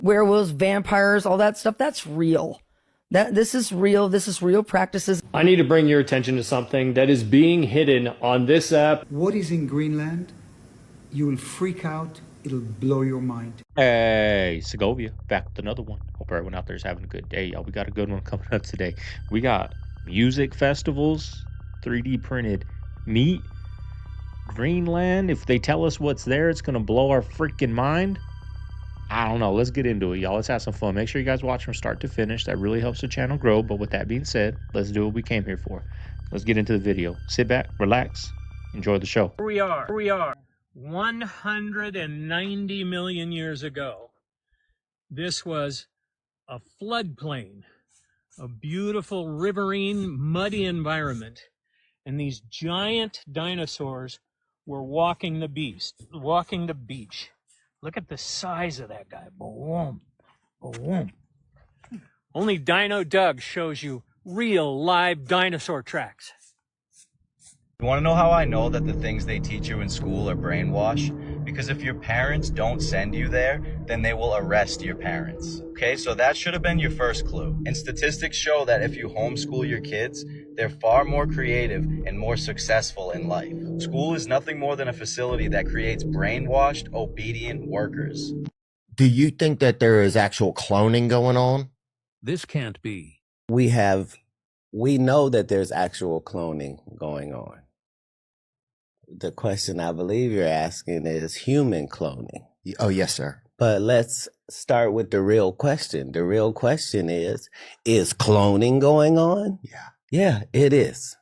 werewolves, vampires, all that stuff, that's real. This is real. This is real practices. I need to bring your attention to something that is being hidden on this app. What is in Greenland? You will freak out. It'll blow your mind. Hey, Segovia, back with another one. Hope everyone out there is having a good day, y'all. We got a good one coming up today. We got music festivals, 3D printed meat, Greenland. If they tell us what's there, it's going to blow our freaking mind. I don't know. Let's get into it, y'all. Let's have some fun. Make sure you guys watch from start to finish. That really helps the channel grow. But with that being said, let's do what we came here for. Let's get into the video. Sit back, relax, enjoy the show. Here we are. 190 million years ago. This was a floodplain, a beautiful riverine, muddy environment. And these giant dinosaurs were walking the beach. Look at the size of that guy. Boom. Boom. Only Dino Doug shows you real live dinosaur tracks. You want to know how I know that the things they teach you in school are brainwash? Because if your parents don't send you there, then they will arrest your parents. Okay, so that should have been your first clue. And statistics show that if you homeschool your kids, they're far more creative and more successful in life. School is nothing more than a facility that creates brainwashed, obedient workers. Do you think that there is actual cloning going on? This can't be. We know that there's actual cloning going on. The question I believe you're asking is human cloning. Oh, yes, sir. But let's start with the real question. The real question is cloning going on? Yeah. Yeah, it is.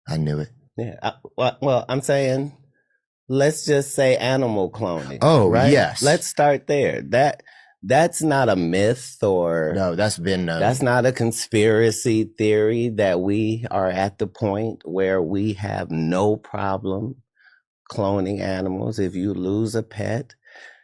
I knew it. Yeah. Well, I'm saying, let's just say animal cloning. Oh, right? yes. Let's start there. That's not a myth or... No, that's been... that's not a conspiracy theory that we are at the point where we have no problem cloning animals. If you lose a pet,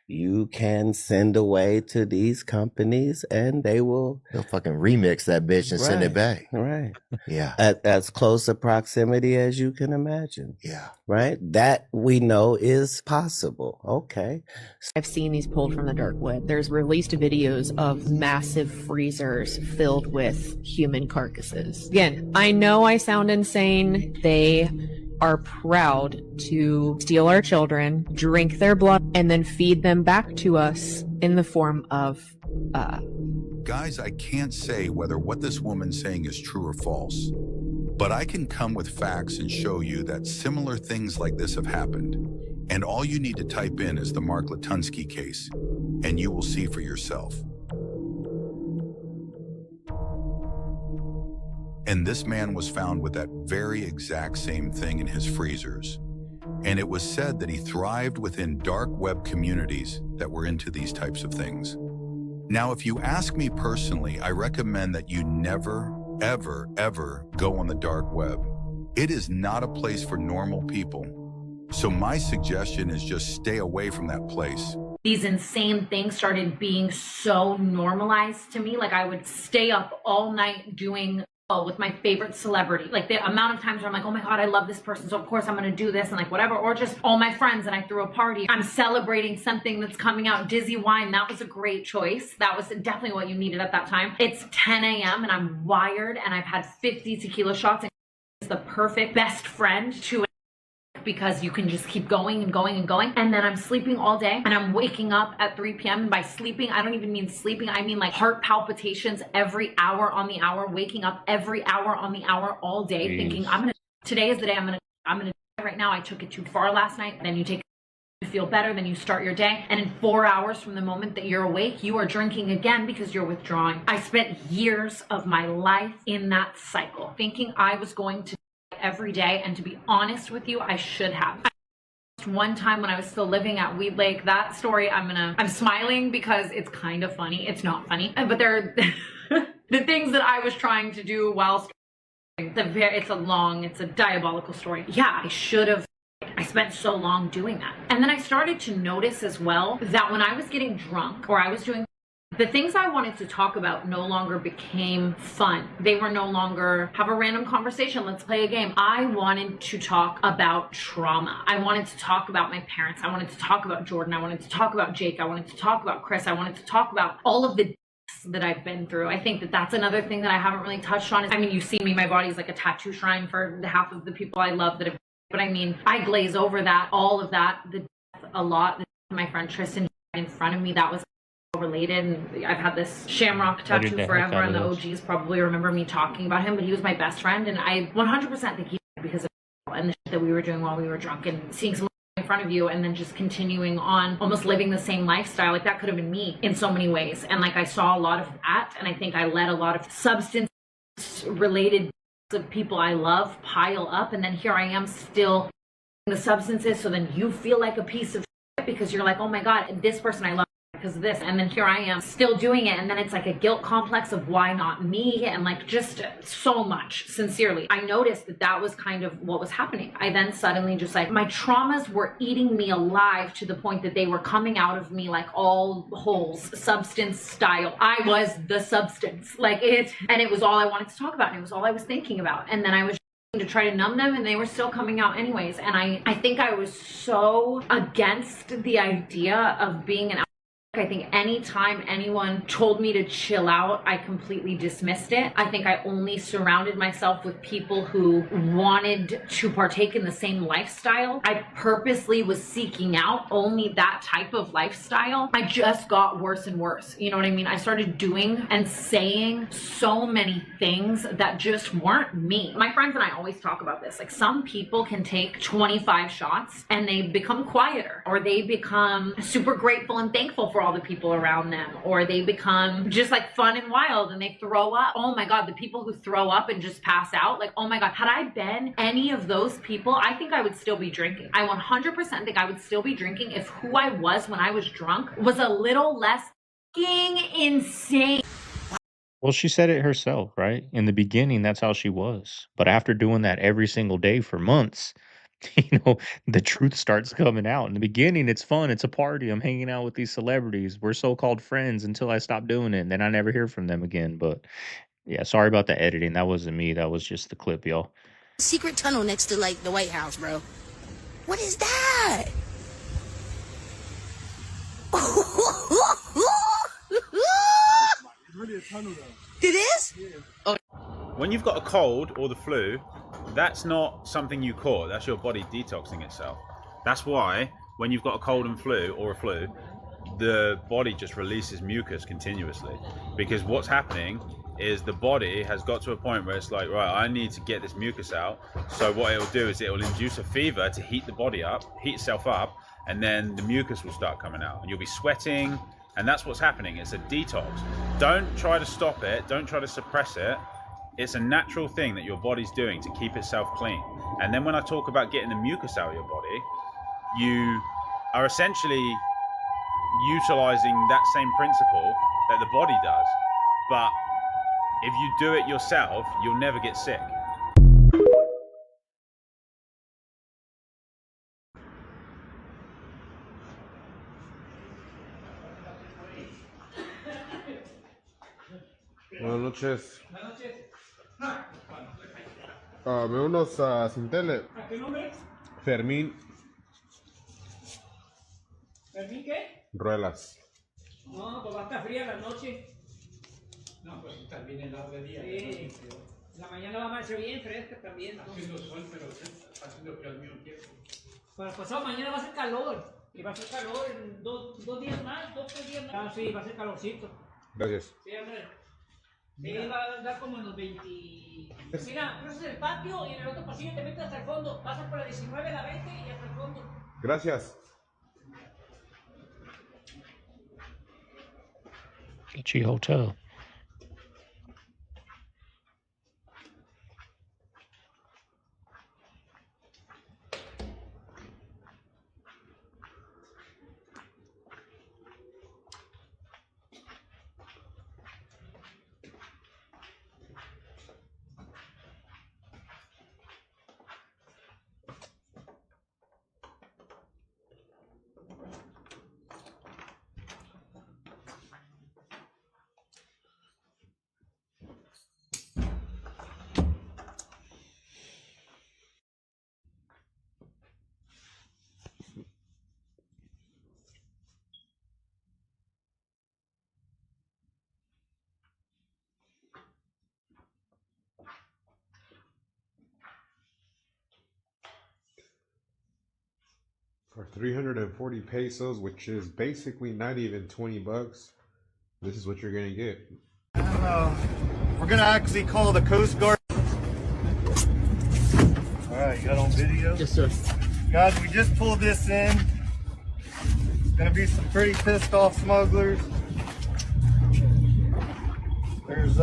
you can send away to these companies and they'll fucking remix that bitch and send it back. Right. Yeah. At as close a proximity as you can imagine. Yeah. Right? That we know is possible. Okay. I've seen these pulled from the dark web. There's released videos of massive freezers filled with human carcasses. Again, I know I sound insane. They are proud to steal our children, drink their blood, and then feed them back to us in the form of Guys, I can't say whether what this woman's saying is true or false, but I can come with facts and show you that similar things like this have happened. And all you need to type in is the Mark Latunsky case, and you will see for yourself. And this man was found with that very exact same thing in his freezers. And it was said that he thrived within dark web communities that were into these types of things. Now, if you ask me personally, I recommend that you never, ever, ever go on the dark web. It is not a place for normal people. So my suggestion is just stay away from that place. These insane things started being so normalized to me. Like I would stay up all night doing with my favorite celebrity, like the amount of times where I'm like, oh my god, I love this person, so of course I'm gonna do this, and like whatever, or just all my friends and I threw a party, I'm celebrating something that's coming out. Dizzy wine, that was a great choice. That was definitely what you needed at that time. It's 10 a.m. and I'm wired and I've had 50 tequila shots, and it's the perfect best friend to, because you can just keep going and going and going. And then I'm sleeping all day and I'm waking up at 3 p.m. And by sleeping, I don't even mean sleeping. I mean like heart palpitations every hour on the hour, waking up every hour on the hour all day, thinking today is the day I'm gonna die right now. I took it too far last night. Then you take to feel better, then you start your day. And in 4 hours from the moment that you're awake, you are drinking again because you're withdrawing. I spent years of my life in that cycle, thinking I was going to every day, and to be honest with you, I should have. One time when I was still living at Weed Lake, that story, I'm smiling because it's kind of funny. It's not funny, but they're the things that I was trying to do whilst it's a diabolical story. Yeah, I should have. I spent so long doing that. And then I started to notice as well that when I was getting drunk or I was doing The things I wanted to talk about no longer became fun. They were no longer have a random conversation, let's play a game. I wanted to talk about trauma. I wanted to talk about my parents. I wanted to talk about Jordan. I wanted to talk about Jake. I wanted to talk about Chris. I wanted to talk about all of the that I've been through. I think that that's another thing that I haven't really touched on. I mean, you see me, my body's like a tattoo shrine for half of the people I love that have, but I mean, I glaze over that, all of that, the death a lot. My friend Tristan in front of me, that was related, and I've had this shamrock tattoo forever, and the OGs probably remember me talking about him, but he was my best friend, and I 100% think he died because of and the shit that we were doing while we were drunk, and seeing someone in front of you and then just continuing on almost living the same lifestyle. Like, that could have been me in so many ways, and like I saw a lot of that, and I think I let a lot of substance related of people I love pile up, and then here I am still the substances, so then you feel like a piece of shit because you're like, oh my god, this person I love because of this, and then here I am still doing it, and then it's like a guilt complex of why not me, and like just so much. Sincerely, I noticed that that was kind of what was happening. I then suddenly just like, my traumas were eating me alive to the point that they were coming out of me like all holes, substance style. I was the substance, like it, and it was all I wanted to talk about, and it was all I was thinking about, and then I was to try to numb them, and they were still coming out anyways. And I think I was so against the idea of being an I think anytime anyone told me to chill out, I completely dismissed it. I think I only surrounded myself with people who wanted to partake in the same lifestyle. I purposely was seeking out only that type of lifestyle. I just got worse and worse. You know what I mean? I started doing and saying so many things that just weren't me. My friends and I always talk about this. Like, some people can take 25 shots and they become quieter, or they become super grateful and thankful for all the people around them, or they become just like fun and wild and they throw up. Oh my god, the people who throw up and just pass out, like, oh my god, had I been any of those people, I think I would still be drinking. I 100% think I would still be drinking if who I was when I was drunk was a little less fucking insane. Well, she said it herself, right? In the beginning, that's how she was. But after doing that every single day for months, the truth starts coming out. In the beginning, it's fun. It's a party. I'm hanging out with these celebrities. We're so-called friends until I stop doing it. And then I never hear from them again. But yeah, sorry about the editing. That wasn't me. That was just the clip, y'all. Secret tunnel next to like the White House, bro. What is that? It's really a tunnel though. It is? Yeah. Oh. When you've got a cold or the flu, that's not something you caught. That's your body detoxing itself. That's why when you've got a cold and flu or a flu, the body just releases mucus continuously. Because what's happening is the body has got to a point where it's like, right, I need to get this mucus out. So what it will do is it will induce a fever to heat the body up, heat itself up, and then the mucus will start coming out. And you'll be sweating, and that's what's happening. It's a detox. Don't try to stop it. Don't try to suppress it. It's a natural thing that your body's doing to keep itself clean. And then when I talk about getting the mucus out of your body, you are essentially utilizing that same principle that the body does. But if you do it yourself, you'll never get sick. Buenas noches. Me unos sin tele. ¿A qué nombre? Fermín ¿Fermín qué? Ruelas. No, pues va a estar fría la noche. No, pues también el lado de día. Sí. La mañana va a amanecer bien fresca también. Haciendo sol, pero haciendo frío al mismo tiempo. Para pasado mañana va a ser calor. Y va a ser calor en dos días más, 3 días más. Ah, sí, va a ser calorcito. Gracias. Sí, hombre. Sí, va a andar como en los 20. Mira, cruzas el patio y en el otro pasillo te metes hasta el fondo. Pasas por la 19, la 20 y hasta el fondo. Gracias. Gucci Hotel. For 340 pesos, which is basically not even 20 bucks, this is what you're gonna get. We're gonna actually call the Coast Guard. Alright, you got on video? Yes, sir. Guys, we just pulled this in. Gonna be some pretty pissed off smugglers. There's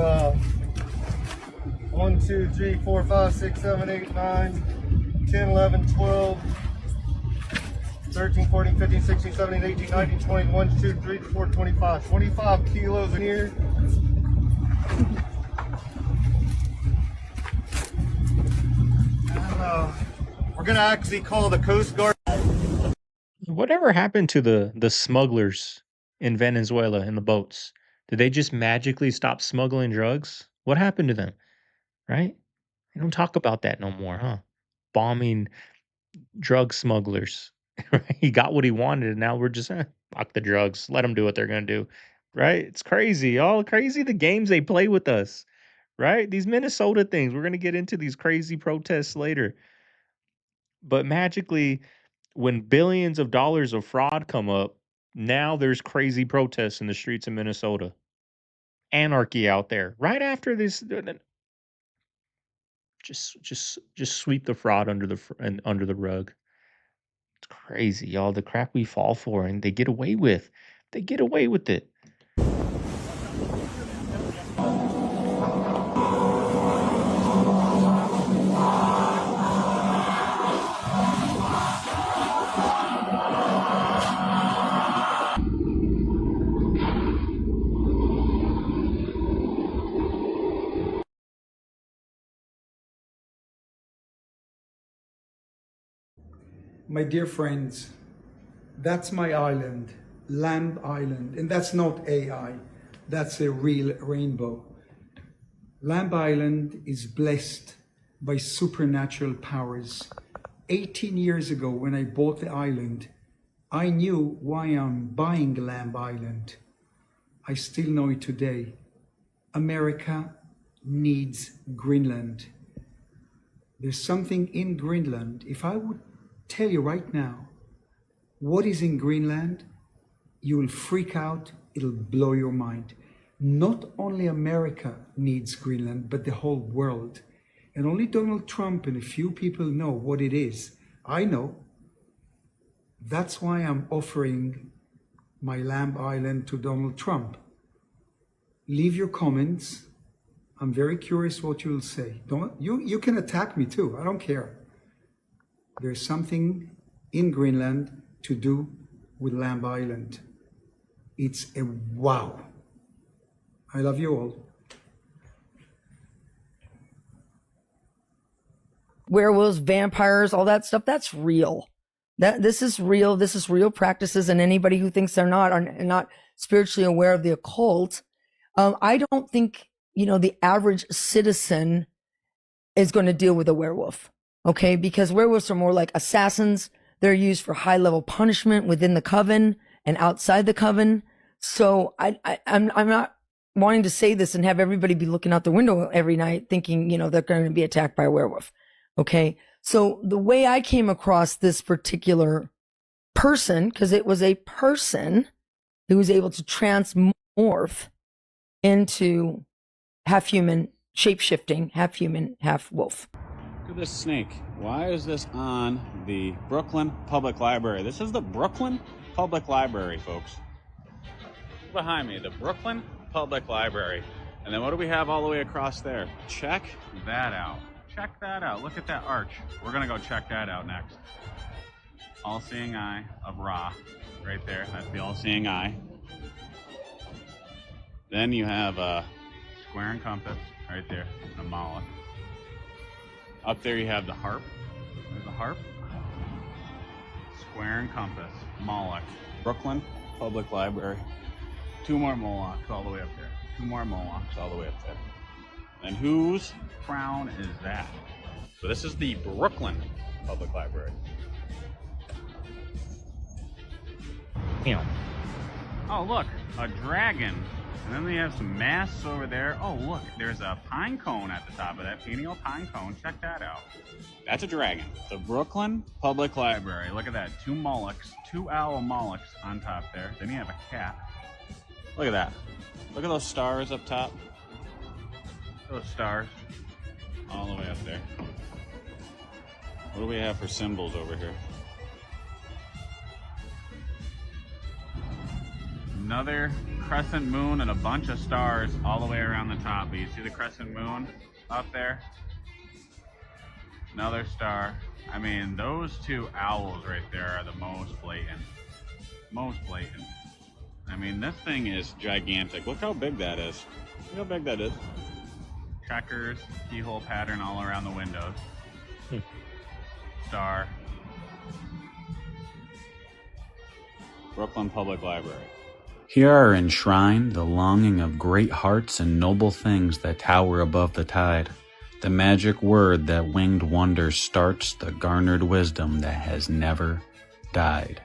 1, 2, 3, 4, 5, 6, 7, 8, 9, 10, 11, 12, 13, 14, 15, 16, 17, 18, 19, 20, 1, 2, 3, 4, 25. 25 kilos in here. And we're gonna actually call the Coast Guard. Whatever happened to the smugglers in Venezuela in the boats? Did they just magically stop smuggling drugs? What happened to them? Right? They don't talk about that no more, huh? Bombing drug smugglers. Right? He got what he wanted, and now we're just fuck the drugs. Let them do what they're gonna do. Right? It's crazy. All crazy the games they play with us. Right? These Minnesota things. We're gonna get into these crazy protests later. But magically, when billions of dollars of fraud come up, now there's crazy protests in the streets of Minnesota. Anarchy out there. Right after this, just sweep the fraud under the rug. It's crazy, y'all. The crap we fall for, and they get away with. They get away with it. My dear friends, that's my island, Lamb Island, and that's not AI, that's a real rainbow. Lamb Island is blessed by supernatural powers. 18 years ago, when I bought the island, I knew why I'm buying Lamb Island. I still know it today. America needs Greenland. There's something in Greenland. If I would tell you right now what is in Greenland, you will freak out. It'll blow your mind. Not only America needs Greenland, but the whole world. And only Donald Trump and a few people know what it is. I know. That's why I'm offering my Lamb Island to Donald Trump. Leave your comments. I'm very curious what you'll say. You can attack me too. I don't care. There's something in Greenland to do with Lamb Island. It's a wow. I love you all. Werewolves, vampires, all that stuff, that's real. This is real. This is real practices, and anybody who thinks they're not are not spiritually aware of the occult. I don't think, the average citizen is going to deal with a werewolf. Okay, because werewolves are more like assassins. They're used for high-level punishment within the coven and outside the coven. So I'm not wanting to say this and have everybody be looking out the window every night thinking, they're going to be attacked by a werewolf. Okay, so the way I came across this particular person, because it was a person who was able to transmorph into half human, shape-shifting, half human, half wolf. Look at this snake. Why is this on the Brooklyn Public Library? This is the Brooklyn Public Library, folks. Behind me, the Brooklyn Public Library. And then what do we have all the way across there? Check that out. Check that out. Look at that arch. We're gonna go check that out next. All-seeing eye of Ra, right there. That's the all-seeing eye. Then you have a square and compass right there, a Moloch. Up there you have the harp. There's the harp. Square and compass, Moloch. Brooklyn Public Library. 2 more Molochs all the way up there. 2 more Molochs all the way up there. And whose crown is that? So this is the Brooklyn Public Library. Damn. Oh look, a dragon And then we have some masks over there. Oh, look, there's a pine cone at the top of that pineal pine cone. Check that out. That's a dragon. The Brooklyn Public Library. Look at that. Two owl Molochs on top there. Then you have a cat. Look at that. Look at those stars up top. Those stars. All the way up there. What do we have for symbols over here? Another crescent moon and a bunch of stars all the way around the top. But you see the crescent moon up there? Another star. I mean, those two owls right there are the most blatant. Most blatant. I mean, this thing is gigantic. Look how big that is. Look how big that is. Checkers, keyhole pattern all around the windows. Star. Brooklyn Public Library. Here are enshrined the longing of great hearts and noble things that tower above the tide. The magic word that winged wonder starts the garnered wisdom that has never died.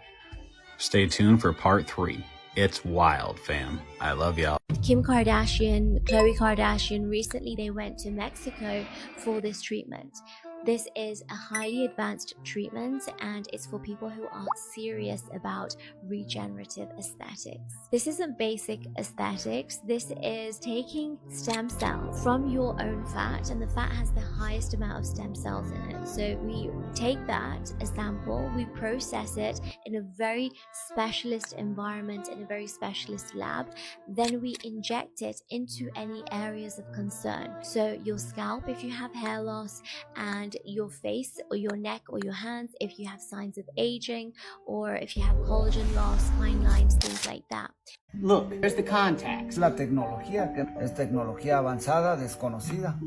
Stay tuned for part 3. It's wild, fam. I love y'all. Kim Kardashian, Khloe Kardashian, recently they went to Mexico for this treatment. This is a highly advanced treatment and it's for people who are serious about regenerative aesthetics. This isn't basic aesthetics. This is taking stem cells from your own fat, and the fat has the highest amount of stem cells in it. So we take that, a sample, we process it in a very specialist environment, in a very specialist lab. Then we inject it into any areas of concern. So your scalp if you have hair loss, and your face or your neck or your hands if you have signs of aging, or if you have collagen loss, fine lines, things like that. Look, there's the contacts. La tecnología que es tecnología avanzada desconocida,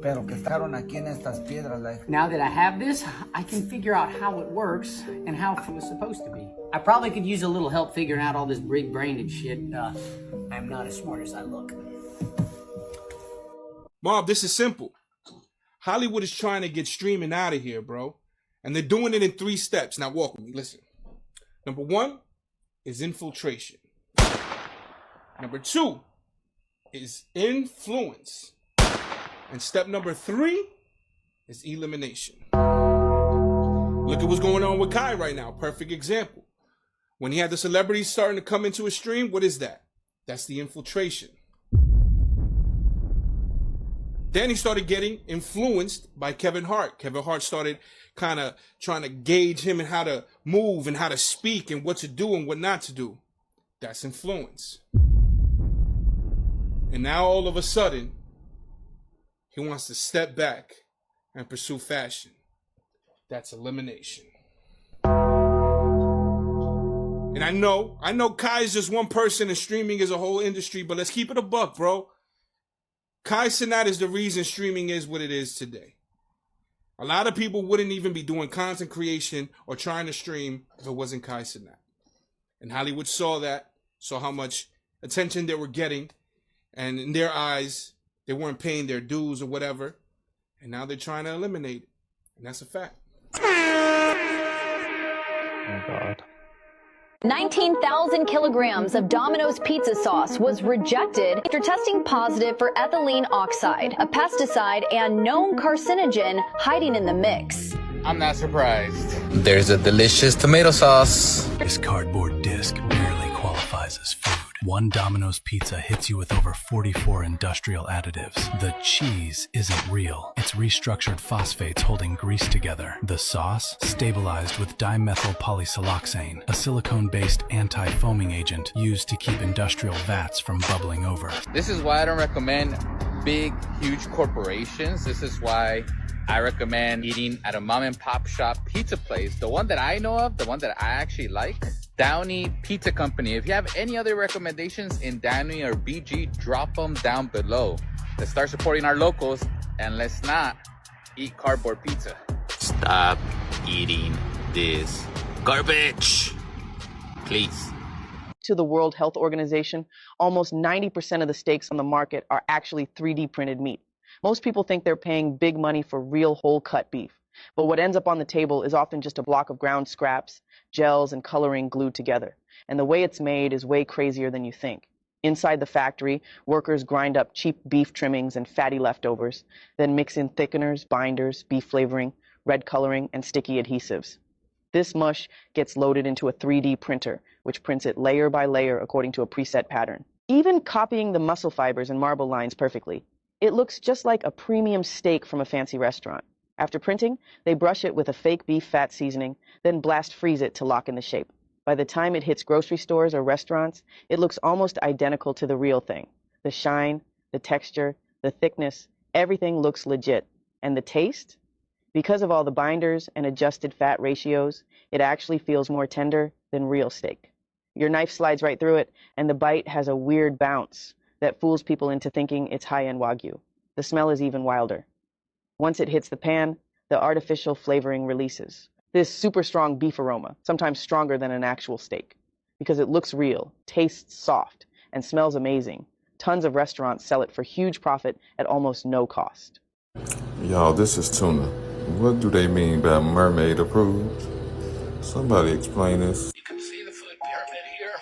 pero que estaron aquí en estas piedras. Now that I have this, I can figure out how it works and how it was supposed to be. I probably could use a little help figuring out all this big-brained shit. I'm not as smart as I look. Mom, this is simple. Hollywood is trying to get streaming out of here, bro. And they're doing it in 3 steps. Now walk with me, listen. Number 1 is infiltration. Number 2 is influence. And step number 3 is elimination. Look at what's going on with Kai right now. Perfect example. When he had the celebrities starting to come into his stream, what is that? That's the infiltration. Then he started getting influenced by Kevin Hart. Kevin Hart started kind of trying to gauge him and how to move and how to speak and what to do and what not to do. That's influence. And now all of a sudden, he wants to step back and pursue fashion. That's elimination. And I know Kai is just one person and streaming is a whole industry, but let's keep it a buck, bro. Kai Cenat is the reason streaming is what it is today. A lot of people wouldn't even be doing content creation or trying to stream if it wasn't Kai Cenat. And Hollywood saw that, saw how much attention they were getting, and in their eyes, they weren't paying their dues or whatever, and now they're trying to eliminate it. And that's a fact. Oh, God. 19,000 kilograms of Domino's pizza sauce was rejected after testing positive for ethylene oxide, a pesticide and known carcinogen hiding in the mix. I'm not surprised. There's a delicious tomato sauce. This cardboard disc barely qualifies as food. One Domino's pizza hits you with over 44 industrial additives. The cheese isn't real. It's restructured phosphates holding grease together. The sauce, stabilized with dimethyl polysiloxane, a silicone-based anti-foaming agent used to keep industrial vats from bubbling over. This is why I don't recommend big, huge corporations. This is why I recommend eating at a mom and pop shop pizza place. The one that I know of, the one that I actually like, Downey Pizza Company. If you have any other recommendations in Downey or BG, drop them down below. Let's start supporting our locals and let's not eat cardboard pizza. Stop eating this garbage, please. To the World Health Organization, almost 90% of the steaks on the market are actually 3D printed meat. Most people think they're paying big money for real whole cut beef, but what ends up on the table is often just a block of ground scraps, gels, and coloring glued together. And the way it's made is way crazier than you think. Inside the factory, workers grind up cheap beef trimmings and fatty leftovers, then mix in thickeners, binders, beef flavoring, red coloring, and sticky adhesives. This mush gets loaded into a 3D printer, which prints it layer by layer according to a preset pattern. Even copying the muscle fibers and marble lines perfectly, it looks just like a premium steak from a fancy restaurant. After printing, they brush it with a fake beef fat seasoning, then blast freeze it to lock in the shape. By the time it hits grocery stores or restaurants, it looks almost identical to the real thing. The shine, the texture, the thickness, everything looks legit. And the taste? Because of all the binders and adjusted fat ratios, it actually feels more tender than real steak. Your knife slides right through it, and the bite has a weird bounce that fools people into thinking it's high-end Wagyu. The smell is even wilder. Once it hits the pan, the artificial flavoring releases. This super strong beef aroma, sometimes stronger than an actual steak. Because it looks real, tastes soft, and smells amazing. Tons of restaurants sell it for huge profit at almost no cost. Y'all, this is tuna. What do they mean by mermaid approved? Somebody explain this. You can see the food pyramid here.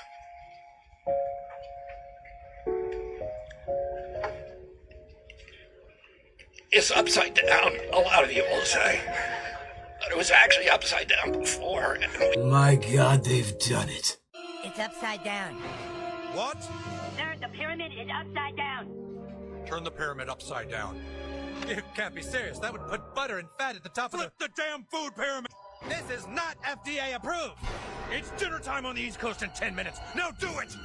It's upside down, a lot of you will say. But it was actually upside down before. My God, they've done it. It's upside down. What? Sir, the pyramid is upside down. Turn the pyramid upside down. You can't be serious. That would put butter and fat at the top of the damn food pyramid. This is not FDA approved. It's dinner time on the East Coast in 10 minutes. Now do it.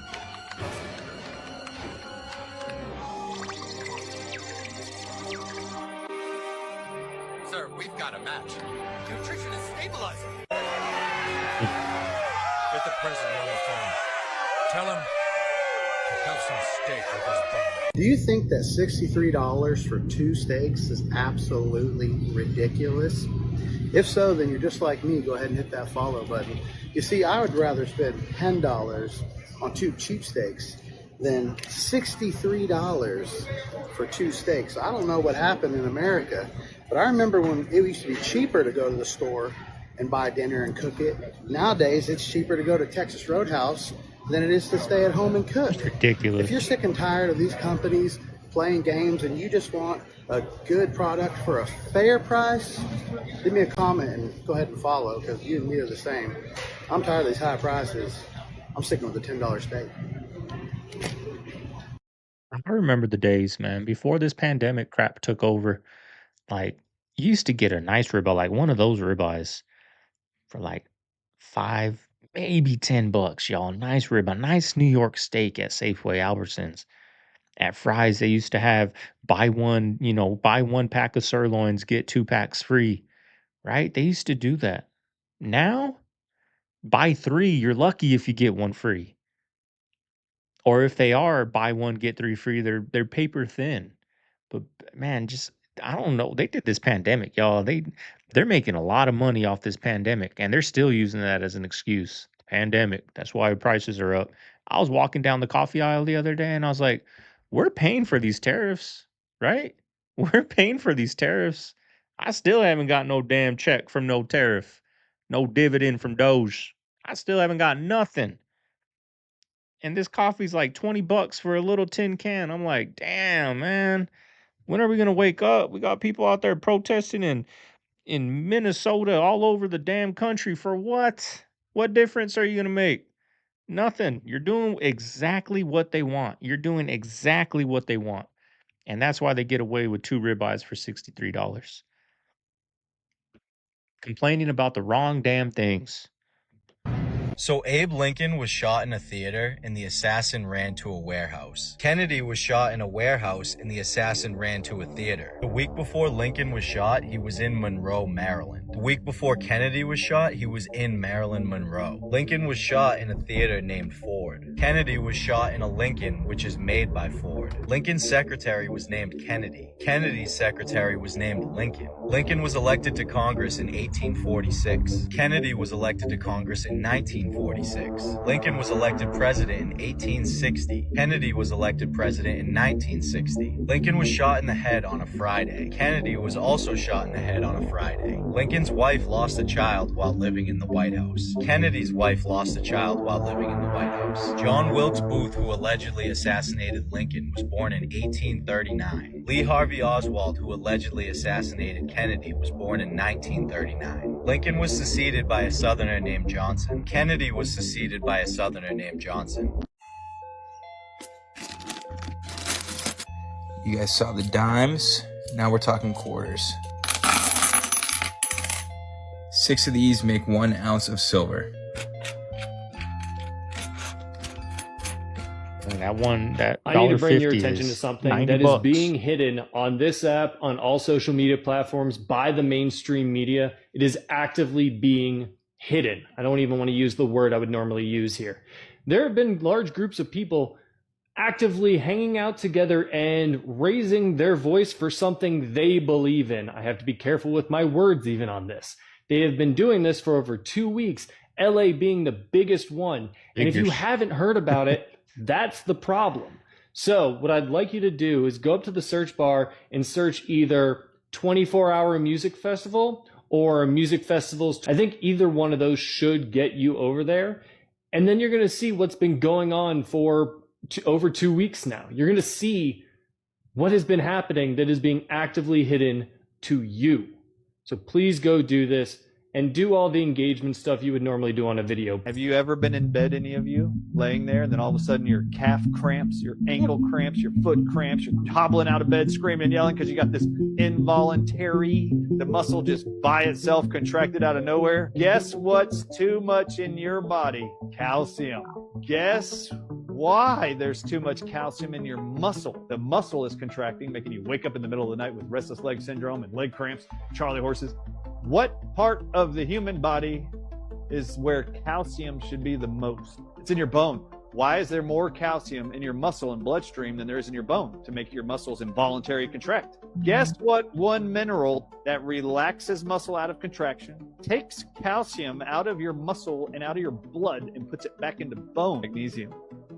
Sir, we've got a match. Nutrition is stabilizing. Get the president on the phone. Tell him to have some steak with his bone. Do you think that $63 for 2 steaks is absolutely ridiculous? If so, then you're just like me. Go ahead and hit that follow button. You see, I would rather spend $10 on 2 cheap steaks than $63 for 2 steaks. I don't know what happened in America, but I remember when it used to be cheaper to go to the store and buy dinner and cook it. Nowadays, it's cheaper to go to Texas Roadhouse than it is to stay at home and cook. It's ridiculous. If you're sick and tired of these companies playing games and you just want a good product for a fair price, leave me a comment and go ahead and follow, because you and me are the same. I'm tired of these high prices. I'm sticking with the $10 steak. I remember the days, man, before this pandemic crap took over. Like, you used to get a nice ribeye, like one of those ribeyes for like 5, maybe $10, y'all. Nice ribeye, nice New York steak at Safeway, Albertsons. At Fry's, they used to have buy one pack of sirloins, get 2 packs free, right? They used to do that. Now, buy 3, you're lucky if you get 1 free. Or if they are buy 1, get 3 free, they're paper thin. But man, just I don't know. They did this pandemic, y'all. They're making a lot of money off this pandemic, and they're still using that as an excuse. Pandemic. That's why prices are up. I was walking down the coffee aisle the other day, and I was like, "We're paying for these tariffs, right? We're paying for these tariffs. I still haven't got no damn check from no tariff, no dividend from Doge. I still haven't got nothing." And this coffee's like $20 for a little tin can. I'm like, damn, man. When are we gonna wake up? We got people out there protesting in Minnesota, all over the damn country for what? What difference are you gonna make? Nothing. You're doing exactly what they want. You're doing exactly what they want. And that's why they get away with 2 ribeyes for $63. Complaining about the wrong damn things. So Abe Lincoln was shot in a theater and the assassin ran to a warehouse. Kennedy was shot in a warehouse and the assassin ran to a theater. The week before Lincoln was shot, he was in Monroe, Maryland. The week before Kennedy was shot, he was in Maryland, Monroe. Lincoln was shot in a theater named Ford. Kennedy was shot in a Lincoln, which is made by Ford. Lincoln's secretary was named Kennedy. Kennedy's secretary was named Lincoln. Lincoln was elected to Congress in 1846. Kennedy was elected to Congress in 1946. 1846. Lincoln was elected president in 1860. Kennedy was elected president in 1960. Lincoln was shot in the head on a Friday. Kennedy was also shot in the head on a Friday. Lincoln's wife lost a child while living in the White House. Kennedy's wife lost a child while living in the White House. John Wilkes Booth, who allegedly assassinated Lincoln, was born in 1839. Lee Harvey Oswald, who allegedly assassinated Kennedy, was born in 1939. Lincoln was succeeded by a Southerner named Johnson. Kennedy was succeeded by a Southerner named Johnson. You guys saw the dimes. Now we're talking quarters. 6 of these make 1 ounce of silver. And that one, that I need to bring your $1.50 attention to is something 90 that bucks. is being hidden on this app, on all social media platforms, by the mainstream media. It is actively being hidden. I don't even want to use the word I would normally use here. There have been large groups of people actively hanging out together and raising their voice for something they believe in. I have to be careful with my words even on this. They have been doing this for over 2 weeks, LA being the biggest one. And if you haven't heard about it, that's the problem. So what I'd like you to do is go up to the search bar and search either 24-hour music festival or music festivals. I think either one of those should get you over there. And then you're going to see what's been going on for over 2 weeks now. You're going to see what has been happening that is being actively hidden to you. So please go do this and do all the engagement stuff you would normally do on a video. Have you ever been in bed, any of you, laying there, and then all of a sudden your calf cramps, your ankle cramps, your foot cramps, you're hobbling out of bed screaming and yelling because you got this involuntary, the muscle just by itself contracted out of nowhere? Guess what's too much in your body? Calcium. Guess why there's too much calcium in your muscle? The muscle is contracting, making you wake up in the middle of the night with restless leg syndrome and leg cramps, Charlie horses. What part of the human body is where calcium should be the most? It's in your bone. Why is there more calcium in your muscle and bloodstream than there is in your bone to make your muscles involuntary contract? Guess what one mineral that relaxes muscle out of contraction, takes calcium out of your muscle and out of your blood and puts it back into bone? Magnesium.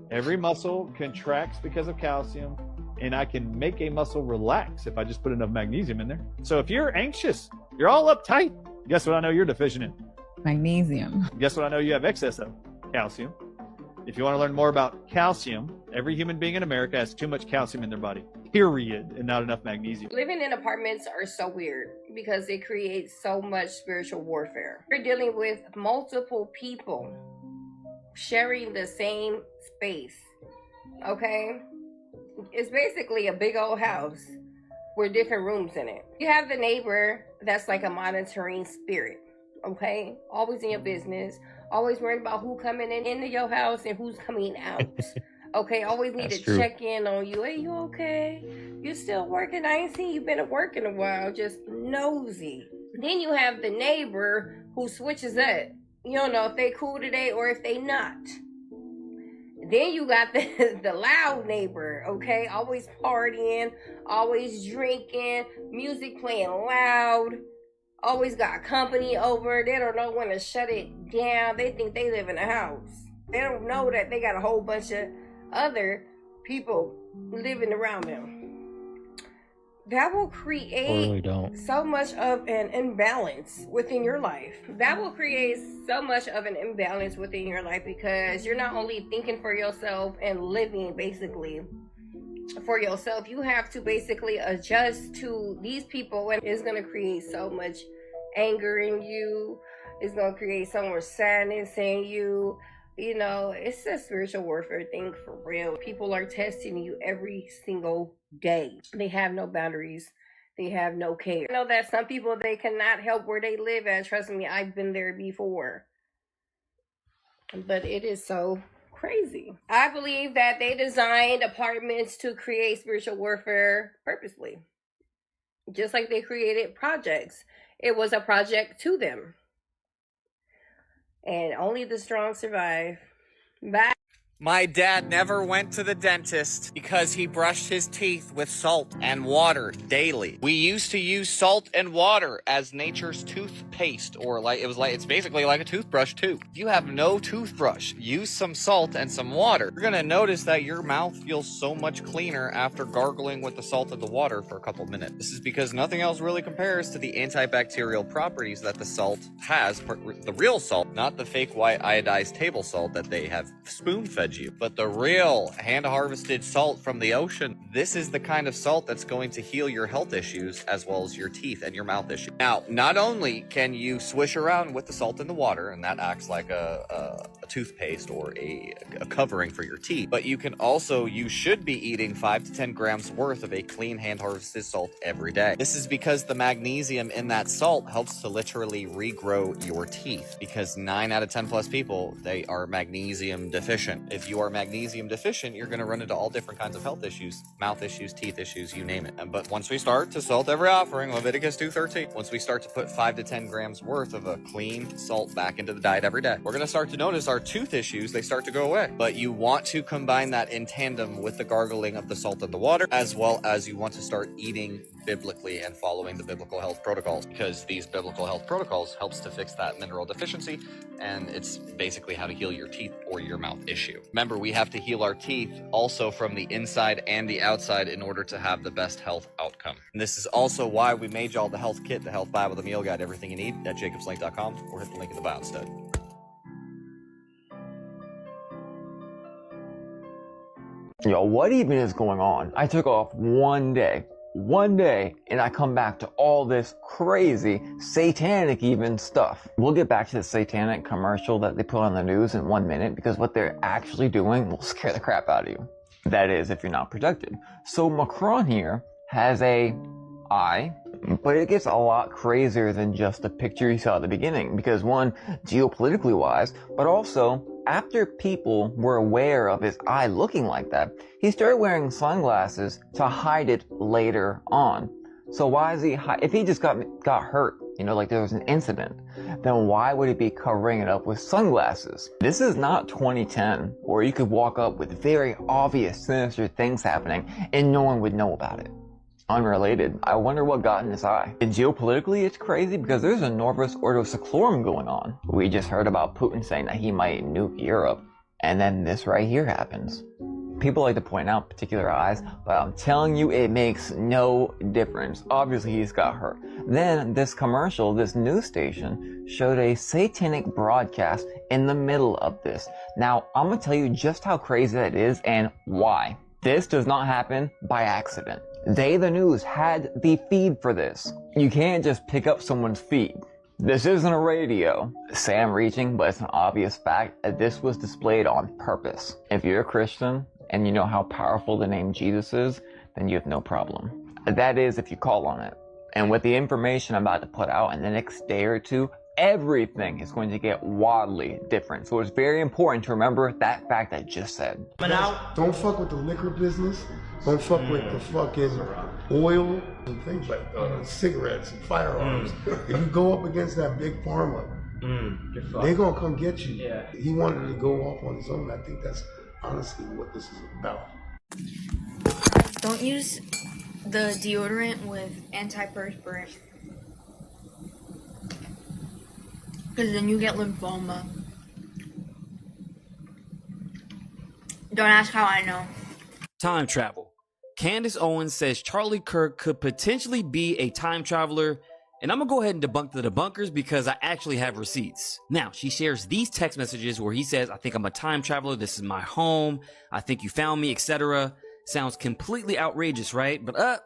Every muscle contracts because of calcium, and I can make a muscle relax if I just put enough magnesium in there. So if you're anxious, you're all uptight, guess what I know you're deficient in? Magnesium. Guess what I know you have excess of? Calcium. If you want to learn more about calcium, every human being in America has too much calcium in their body, period, and not enough magnesium. Living in apartments are so weird because they create so much spiritual warfare. You're dealing with multiple people sharing the same space, okay? It's basically a big old house with different rooms in it. You have the neighbor that's like a monitoring spirit, okay? Always in your business, always worried about who coming into your house and who's coming out. Okay, always need to check in on you. Hey, you okay? You still working? I ain't seen you been at work in a while. Just nosy. Then you have the neighbor who switches up. You don't know if they cool today or if they not. Then you got the loud neighbor, okay? Always partying, always drinking, music playing loud, always got company over. They don't know when to shut it down. They think they live in a house. They don't know that they got a whole bunch of other people living around them. That will create so much of an imbalance within your life. That will create so much of an imbalance within your life because you're not only thinking for yourself and living basically for yourself, you have to basically adjust to these people, and it's going to create so much anger in you. It's going to create so much sadness in you. You know, it's a spiritual warfare thing for real. People are testing you every single day. They have no boundaries. They have no care. I know that some people, they cannot help where they live at. Trust me, I've been there before. But it is so crazy. I believe that they designed apartments to create spiritual warfare purposely. Just like they created projects. It was a project to them. And only the strong survive. Bye. My dad never went to the dentist because he brushed his teeth with salt and water daily. We used to use salt and water as nature's toothpaste, or it's basically like a toothbrush too. If you have no toothbrush, use some salt and some water. You're gonna notice that your mouth feels so much cleaner after gargling with the salt and the water for a couple minutes. This is because nothing else really compares to the antibacterial properties that the salt has, the real salt, not the fake white iodized table salt that they have spoon-fed you, but the real hand-harvested salt from the ocean. This is the kind of salt that's going to heal your health issues as well as your teeth and your mouth issues. Now, not only can you swish around with the salt in the water, and that acts like a toothpaste or a covering for your teeth, but you should be eating 5 to 10 grams worth of a clean hand-harvested salt every day. This is because the magnesium in that salt helps to literally regrow your teeth, because 9 out of 10 plus people, they are magnesium deficient. If you are magnesium deficient, you're going to run into all different kinds of health issues, mouth issues, teeth issues, you name it. But once we start to salt every offering, Leviticus 2:13, once we start to put 5 to 10 grams worth of a clean salt back into the diet every day, we're going to start to notice our tooth issues, they start to go away. But you want to combine that in tandem with the gargling of the salt and the water, as well as you want to start eating biblically and following the biblical health protocols, because these biblical health protocols helps to fix that mineral deficiency, and it's basically how to heal your teeth or your mouth issue. Remember, we have to heal our teeth also from the inside and the outside in order to have the best health outcome. And this is also why we made y'all the health kit, the health Bible, the meal guide, everything you need at jacobslink.com, or hit the link in the bio instead. Yo, what even is going on? I took off one day, and I come back to all this crazy, satanic even stuff. We'll get back to the satanic commercial that they put on the news in 1 minute, because what they're actually doing will scare the crap out of you. That is, if you're not protected. So Macron here has a eye, but it gets a lot crazier than just the picture you saw at the beginning, because one, geopolitically wise, but also after people were aware of his eye looking like that, he started wearing sunglasses to hide it later on. So why is he if he just got hurt, like there was an incident, then why would he be covering it up with sunglasses? This is not 2010, where you could walk up with very obvious sinister things happening and no one would know about it. Unrelated, I wonder what got in his eye. And geopolitically, it's crazy because there's a Norvis Ordo Seclorum going on. We just heard about Putin saying that he might nuke Europe, and then this right here happens. People like to point out particular eyes, but I'm telling you, it makes no difference. Obviously, he's got hurt. Then this commercial, this news station, showed a satanic broadcast in the middle of this. Now, I'm gonna tell you just how crazy that is and why. This does not happen by accident. They, the news, had the feed for this. You can't just pick up someone's feed. This isn't a radio. Say I'm reaching, but it's an obvious fact that this was displayed on purpose. If you're a Christian and you know how powerful the name Jesus is, then you have no problem. That is, if you call on it. And with the information I'm about to put out in the next day or two, everything is going to get wildly different. So it's very important to remember that fact I just said. Don't fuck with the liquor business. Don't fuck with the fucking oil and things like cigarettes and firearms. If you go up against that big pharma, they're gonna come get you. Yeah. He wanted to go off on his own. I think that's honestly what this is about. Don't use the deodorant with antiperspirant, because then you get lymphoma. Don't ask how I know. Time travel. Candace Owens says Charlie Kirk could potentially be a time traveler, and I'm gonna go ahead and debunk the debunkers because I actually have receipts. Now, she shares these text messages where he says, I think I'm a time traveler, this is my home, I think you found me, etc. Sounds completely outrageous, right? But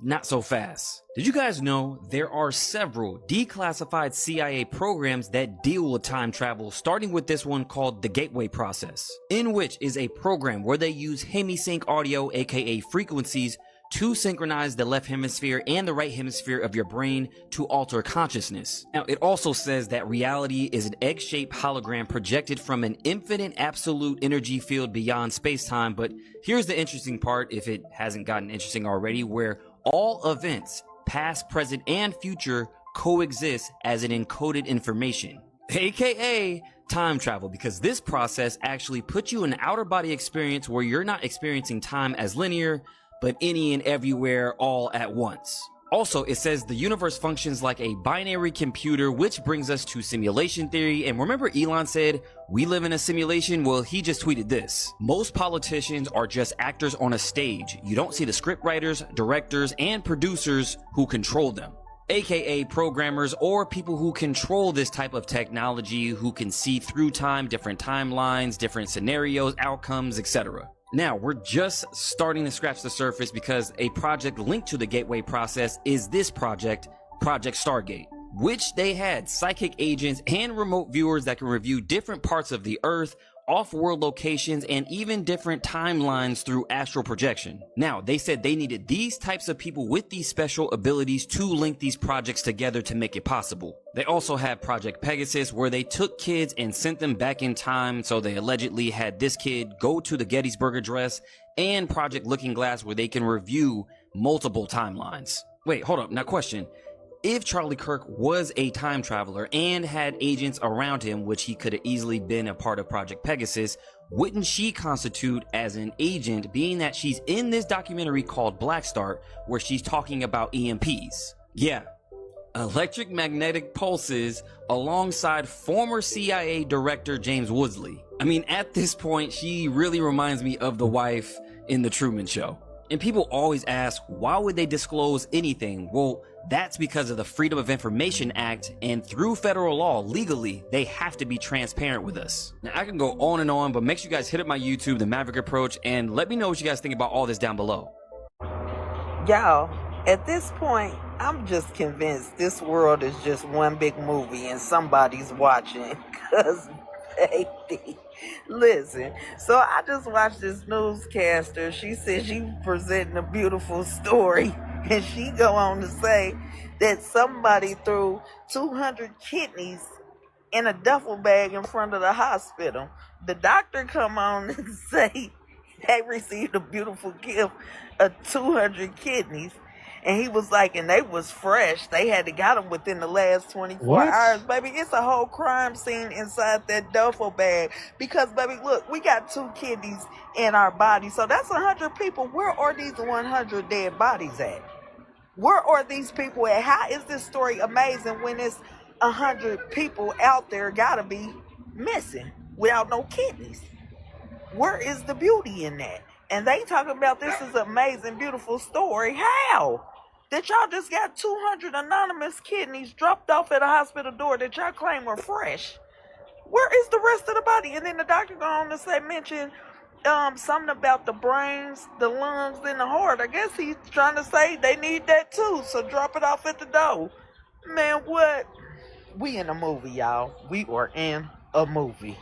not so fast. Did you guys know there are several declassified CIA programs that deal with time travel, starting with this one called the Gateway Process, in which is a program where they use hemisync audio, aka frequencies, to synchronize the left hemisphere and the right hemisphere of your brain to alter consciousness. Now, it also says that reality is an egg-shaped hologram projected from an infinite absolute energy field beyond space-time. But here's the interesting part, if it hasn't gotten interesting already, where all events, past, present, and future, coexist as an encoded information, aka time travel, because this process actually puts you in an outer body experience where you're not experiencing time as linear, but any and everywhere all at once. Also, it says the universe functions like a binary computer, which brings us to simulation theory. And remember Elon said, we live in a simulation? Well, he just tweeted this. Most politicians are just actors on a stage. You don't see the script writers, directors, and producers who control them, aka programmers or people who control this type of technology, who can see through time, different timelines, different scenarios, outcomes, etc. Now, we're just starting to scratch the surface, because a project linked to the gateway process is this project, Project Stargate, which they had psychic agents and remote viewers that can review different parts of the Earth, off-world locations, and even different timelines through astral projection. Now, they said they needed these types of people with these special abilities to link these projects together to make it possible. They also had Project Pegasus, where they took kids and sent them back in time, so they allegedly had this kid go to the Gettysburg Address, and Project Looking Glass, where they can review multiple timelines. Wait, hold up, now question. If Charlie Kirk was a time traveler and had agents around him, which he could have easily been a part of Project Pegasus, wouldn't she constitute as an agent, being that she's in this documentary called Black Start, where she's talking about EMPs? Yeah, electric magnetic pulses, alongside former CIA director James Woosley. I mean, at this point, she really reminds me of the wife in The Truman Show. And people always ask, why would they disclose anything? Well, that's because of the Freedom of Information Act, and through federal law, legally, they have to be transparent with us. Now, I can go on and on, but make sure you guys hit up my YouTube, The Maverick Approach, and let me know what you guys think about all this down below. Y'all, at this point, I'm just convinced this world is just one big movie and somebody's watching. Cause, baby, listen. So I just watched this newscaster. She said she presenting a beautiful story, and she go on to say that somebody threw 200 kidneys in a duffel bag in front of the hospital. The doctor come on and say they received a beautiful gift of 200 kidneys. And he was like, and they was fresh. They had to got them within the last 24 hours. Baby, it's a whole crime scene inside that duffel bag. Because, baby, look, we got 2 kidneys in our body. So that's 100 people. Where are these 100 dead bodies at? Where are these people at? How is this story amazing when it's 100 people out there gotta be missing without no kidneys? Where is the beauty in that? And they talking about this is an amazing, beautiful story. How? That y'all just got 200 anonymous kidneys dropped off at a hospital door that y'all claim are fresh. Where is the rest of the body? And then the doctor go on to say, mention something about the brains, the lungs, and the heart. I guess he's trying to say they need that too, so drop it off at the door. Man, what? We in a movie, y'all. We are in a movie.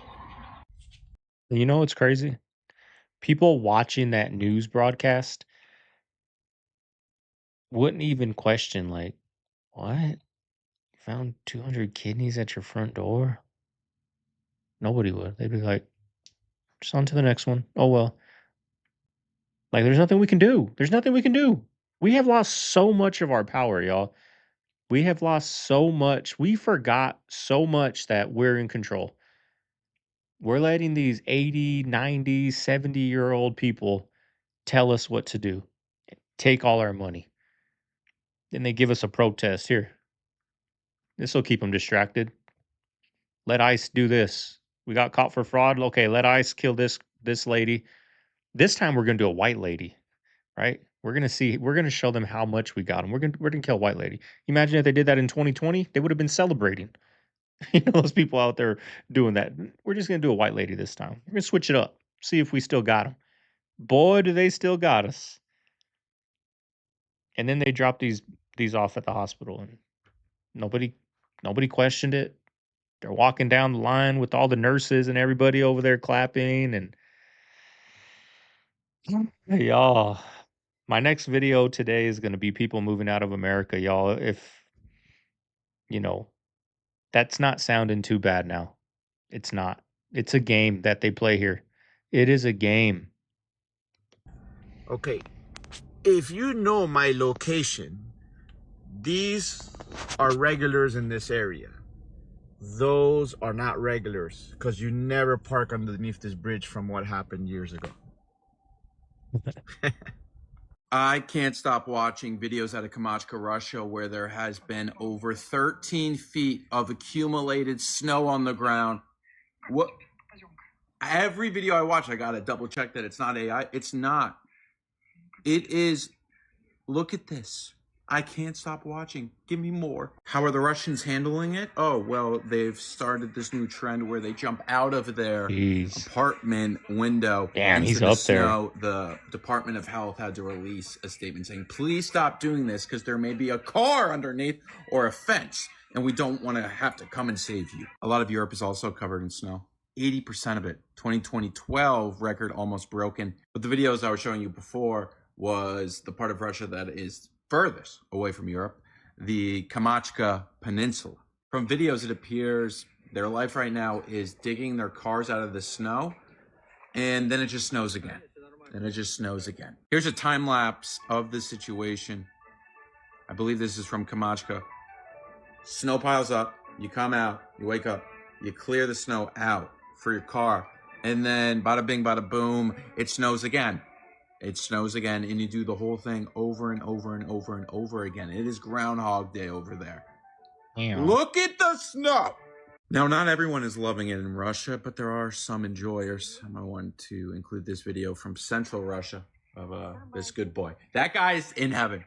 You know what's crazy? People watching that news broadcast wouldn't even question, like, what? You found 200 kidneys at your front door? Nobody would. They'd be like, just on to the next one. Oh, well. Like, there's nothing we can do. There's nothing we can do. We have lost so much of our power, y'all. We have lost so much. We forgot so much that we're in control. We're letting these 80, 90, 70-year-old people tell us what to do. Take all our money. Then they give us a protest. Here, this will keep them distracted. Let ICE do this. We got caught for fraud. Okay, let ICE kill this lady. This time we're gonna do a white lady, right? We're gonna show them how much we got them. We're gonna kill a white lady. Imagine if they did that in 2020, they would have been celebrating. You know, those people out there doing that. We're just gonna do a white lady this time. We're gonna switch it up. See if we still got them. Boy, do they still got us. And then they drop these off at the hospital, and nobody questioned it. They're walking down the line with all the nurses and everybody over there clapping. And hey, y'all, my next video today is going to be people moving out of America, y'all. If, you know, that's not sounding too bad now. It's not. It's a game that they play here. It is a game. Okay, if you know my location, these are regulars in this area. those are not regulars, because you never park underneath this bridge from what happened years ago. I can't stop watching videos out of Kamchatka, Russia, where there has been over 13 feet of accumulated snow on the ground. What? Every video I watch, I gotta double check that it's not AI. It's not. It is. Look at this. I can't stop watching. Give me more. How are the Russians handling it? Oh, well, they've started this new trend where they jump out of their apartment window Damn, into he's the up there. snow. The Department of Health had to release a statement saying, please stop doing this because there may be a car underneath or a fence, and we don't want to have to come and save you. A lot of Europe is also covered in snow. 80% of it. 2012 record almost broken. But the videos I was showing you before was the part of Russia that is furthest away from Europe, the Kamchatka Peninsula. From videos, it appears their life right now is digging their cars out of the snow, and then it just snows again. And it just snows again. Here's a time lapse of the situation. I believe this is from Kamchatka. Snow piles up, you come out, you wake up, you clear the snow out for your car, and then bada bing, bada boom, it snows again. It snows again, and you do the whole thing over and over and over and over again. It is Groundhog Day over there. Damn. Look at the snow! Now, not everyone is loving it in Russia, but there are some enjoyers. And I want to include this video from Central Russia of this good boy. That guy's in heaven.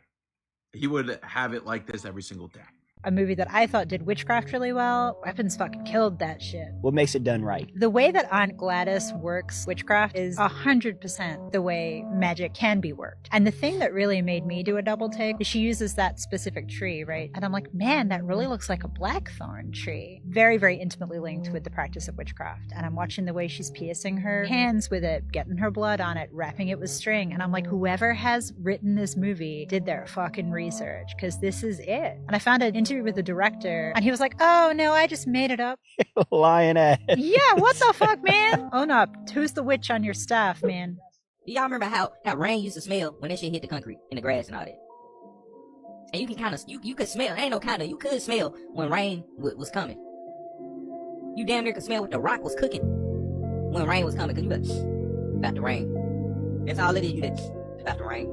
He would have it like this every single day. A movie that I thought did witchcraft really well. Weapons fucking killed that shit. What makes it done right? The way that Aunt Gladys works witchcraft is 100% the way magic can be worked. And the thing that really made me do a double take is she uses that specific tree, right? And I'm like, man, that really looks like a blackthorn tree. Very, very intimately linked with the practice of witchcraft. And I'm watching the way she's piercing her hands with it, getting her blood on it, wrapping it with string. And I'm like, whoever has written this movie did their fucking research, because this is it. And I found an interview with the director, and he was like, oh no, I just made it up. Lying ass. Yeah, what the fuck, man? Own up. Who's the witch on your staff, man? Y'all remember how rain used to smell when that shit hit the concrete and the grass and all that? And you can kind of, you could smell, ain't no kind of, you could smell when rain was coming. You damn near could smell what the rock was cooking when rain was coming, because you like, about to rain. That's all it is, it's about to rain.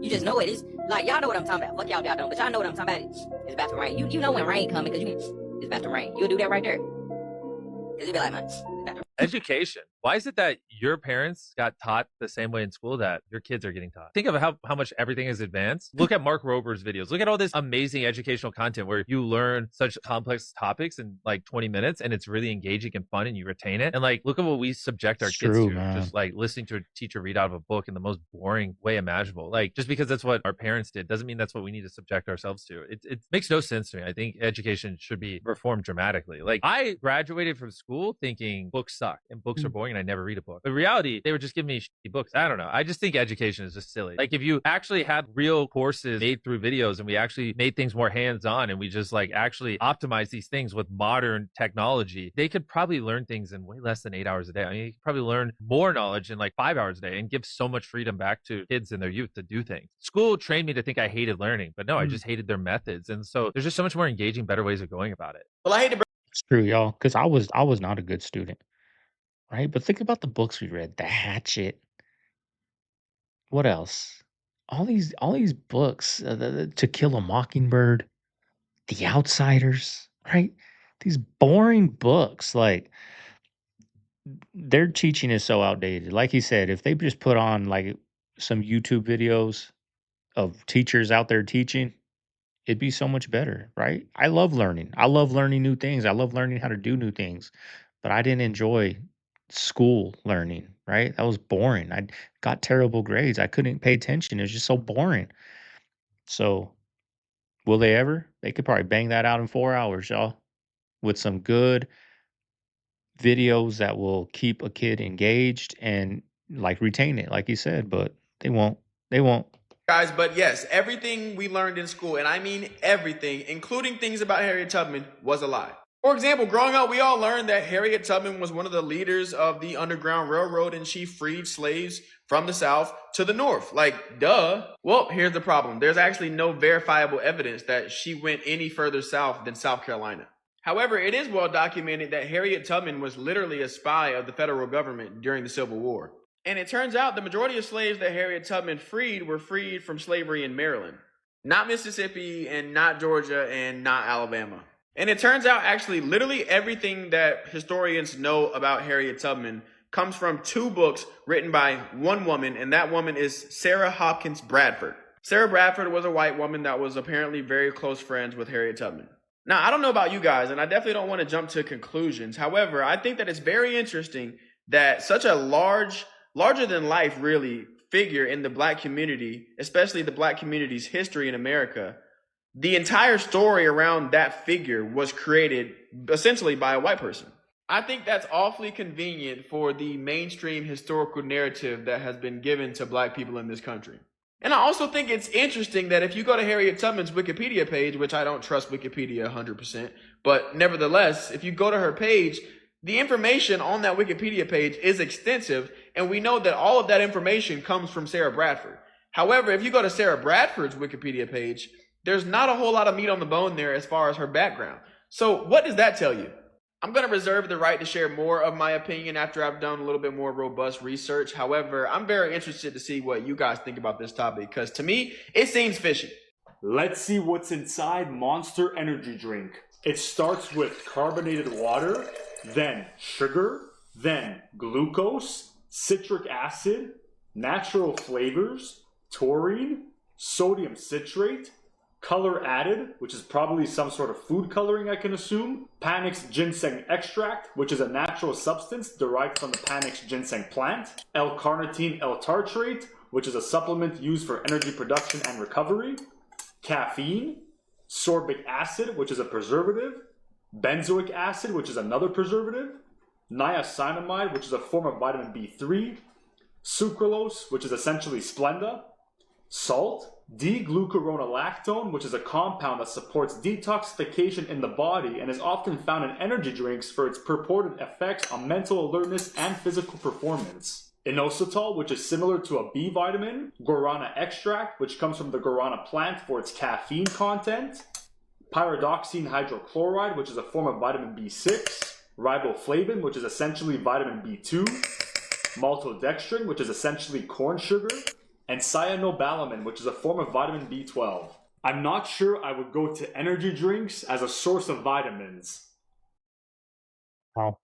You just know it. It's like, y'all know what I'm talking about. Fuck y'all don't, but y'all know what I'm talking about. It's about to rain. You know when rain coming, because it's about to rain. You'll do that right there. Because you'll be like, man, it's about to Education. Why is it that your parents got taught the same way in school that your kids are getting taught? Think of how much everything is advanced. Look at Mark Rober's videos. Look at all this amazing educational content where you learn such complex topics in like 20 minutes and it's really engaging and fun and you retain it. And like, look at what we subject our kids to. Man. Just like listening to a teacher read out of a book in the most boring way imaginable. Like, just because that's what our parents did doesn't mean that's what we need to subject ourselves to. It makes no sense to me. I think education should be reformed dramatically. Like, I graduated from school thinking books suck and books are boring and I never read a book. In reality, they were just giving me shitty books. I don't know. I just think education is just silly. Like, if you actually had real courses made through videos and we actually made things more hands-on and we just like actually optimize these things with modern technology, they could probably learn things in way less than 8 hours a day. I mean, you could probably learn more knowledge in like 5 hours a day and give so much freedom back to kids in their youth to do things. School trained me to think I hated learning, but no, I just hated their methods. And so there's just so much more engaging, better ways of going about it. Well, I hate to It's true, y'all, because I was not a good student, right? But think about the books we read: The Hatchet. What else? All these books: To Kill a Mockingbird, The Outsiders, right? These boring books, like their teaching is so outdated. Like he said, if they just put on like some YouTube videos of teachers out there teaching, it'd be so much better, right? I love learning. I love learning new things. I love learning how to do new things. But I didn't enjoy school learning, right? That was boring. I got terrible grades. I couldn't pay attention. It was just so boring. So, will they ever? They could probably bang that out in 4 hours, y'all, with some good videos that will keep a kid engaged and like retain it, like you said, but they won't. They won't. guys, but yes, everything we learned in school, and I mean everything, including things about Harriet Tubman, was a lie. For example, growing up, we all learned that Harriet Tubman was one of the leaders of the Underground Railroad and she freed slaves from the South to the North. Like, duh. Well, here's the problem. There's actually no verifiable evidence that she went any further south than South Carolina. However, it is well documented that Harriet Tubman was literally a spy of the federal government during the Civil War. And it turns out the majority of slaves that Harriet Tubman freed were freed from slavery in Maryland, not Mississippi and not Georgia and not Alabama. And it turns out actually literally everything that historians know about Harriet Tubman comes from 2 books written by one woman, and that woman is Sarah Hopkins Bradford. Sarah Bradford was a white woman that was apparently very close friends with Harriet Tubman. Now, I don't know about you guys, and I definitely don't want to jump to conclusions. However, I think that it's very interesting that such a larger than life really figure in the black community, especially the black community's history in America, the entire story around that figure was created essentially by a white person. I think that's awfully convenient for the mainstream historical narrative that has been given to black people in this country. And I also think it's interesting that if you go to Harriet Tubman's Wikipedia page, which I don't trust Wikipedia 100%, but nevertheless, if you go to her page, the information on that Wikipedia page is extensive, and we know that all of that information comes from Sarah Bradford. However, if you go to Sarah Bradford's Wikipedia page, there's not a whole lot of meat on the bone there as far as her background. So what does that tell you? I'm going to reserve the right to share more of my opinion after I've done a little bit more robust research. However, I'm very interested to see what you guys think about this topic, because to me, it seems fishy. Let's see what's inside Monster Energy Drink. It starts with carbonated water, then sugar, then glucose, citric acid, natural flavors, taurine, sodium citrate, color added, which is probably some sort of food coloring I can assume, Panax ginseng extract, which is a natural substance derived from the Panax ginseng plant, L-carnitine L-tartrate, which is a supplement used for energy production and recovery, caffeine, sorbic acid, which is a preservative, benzoic acid, which is another preservative, niacinamide, which is a form of vitamin B3, sucralose, which is essentially Splenda, salt, D-glucuronolactone, which is a compound that supports detoxification in the body and is often found in energy drinks for its purported effects on mental alertness and physical performance. Inositol, which is similar to a B vitamin, guarana extract, which comes from the guarana plant for its caffeine content, pyridoxine hydrochloride, which is a form of vitamin B6, riboflavin, which is essentially vitamin B2, maltodextrin, which is essentially corn sugar, and cyanobalamin, which is a form of vitamin B12. I'm not sure I would go to energy drinks as a source of vitamins. Wow.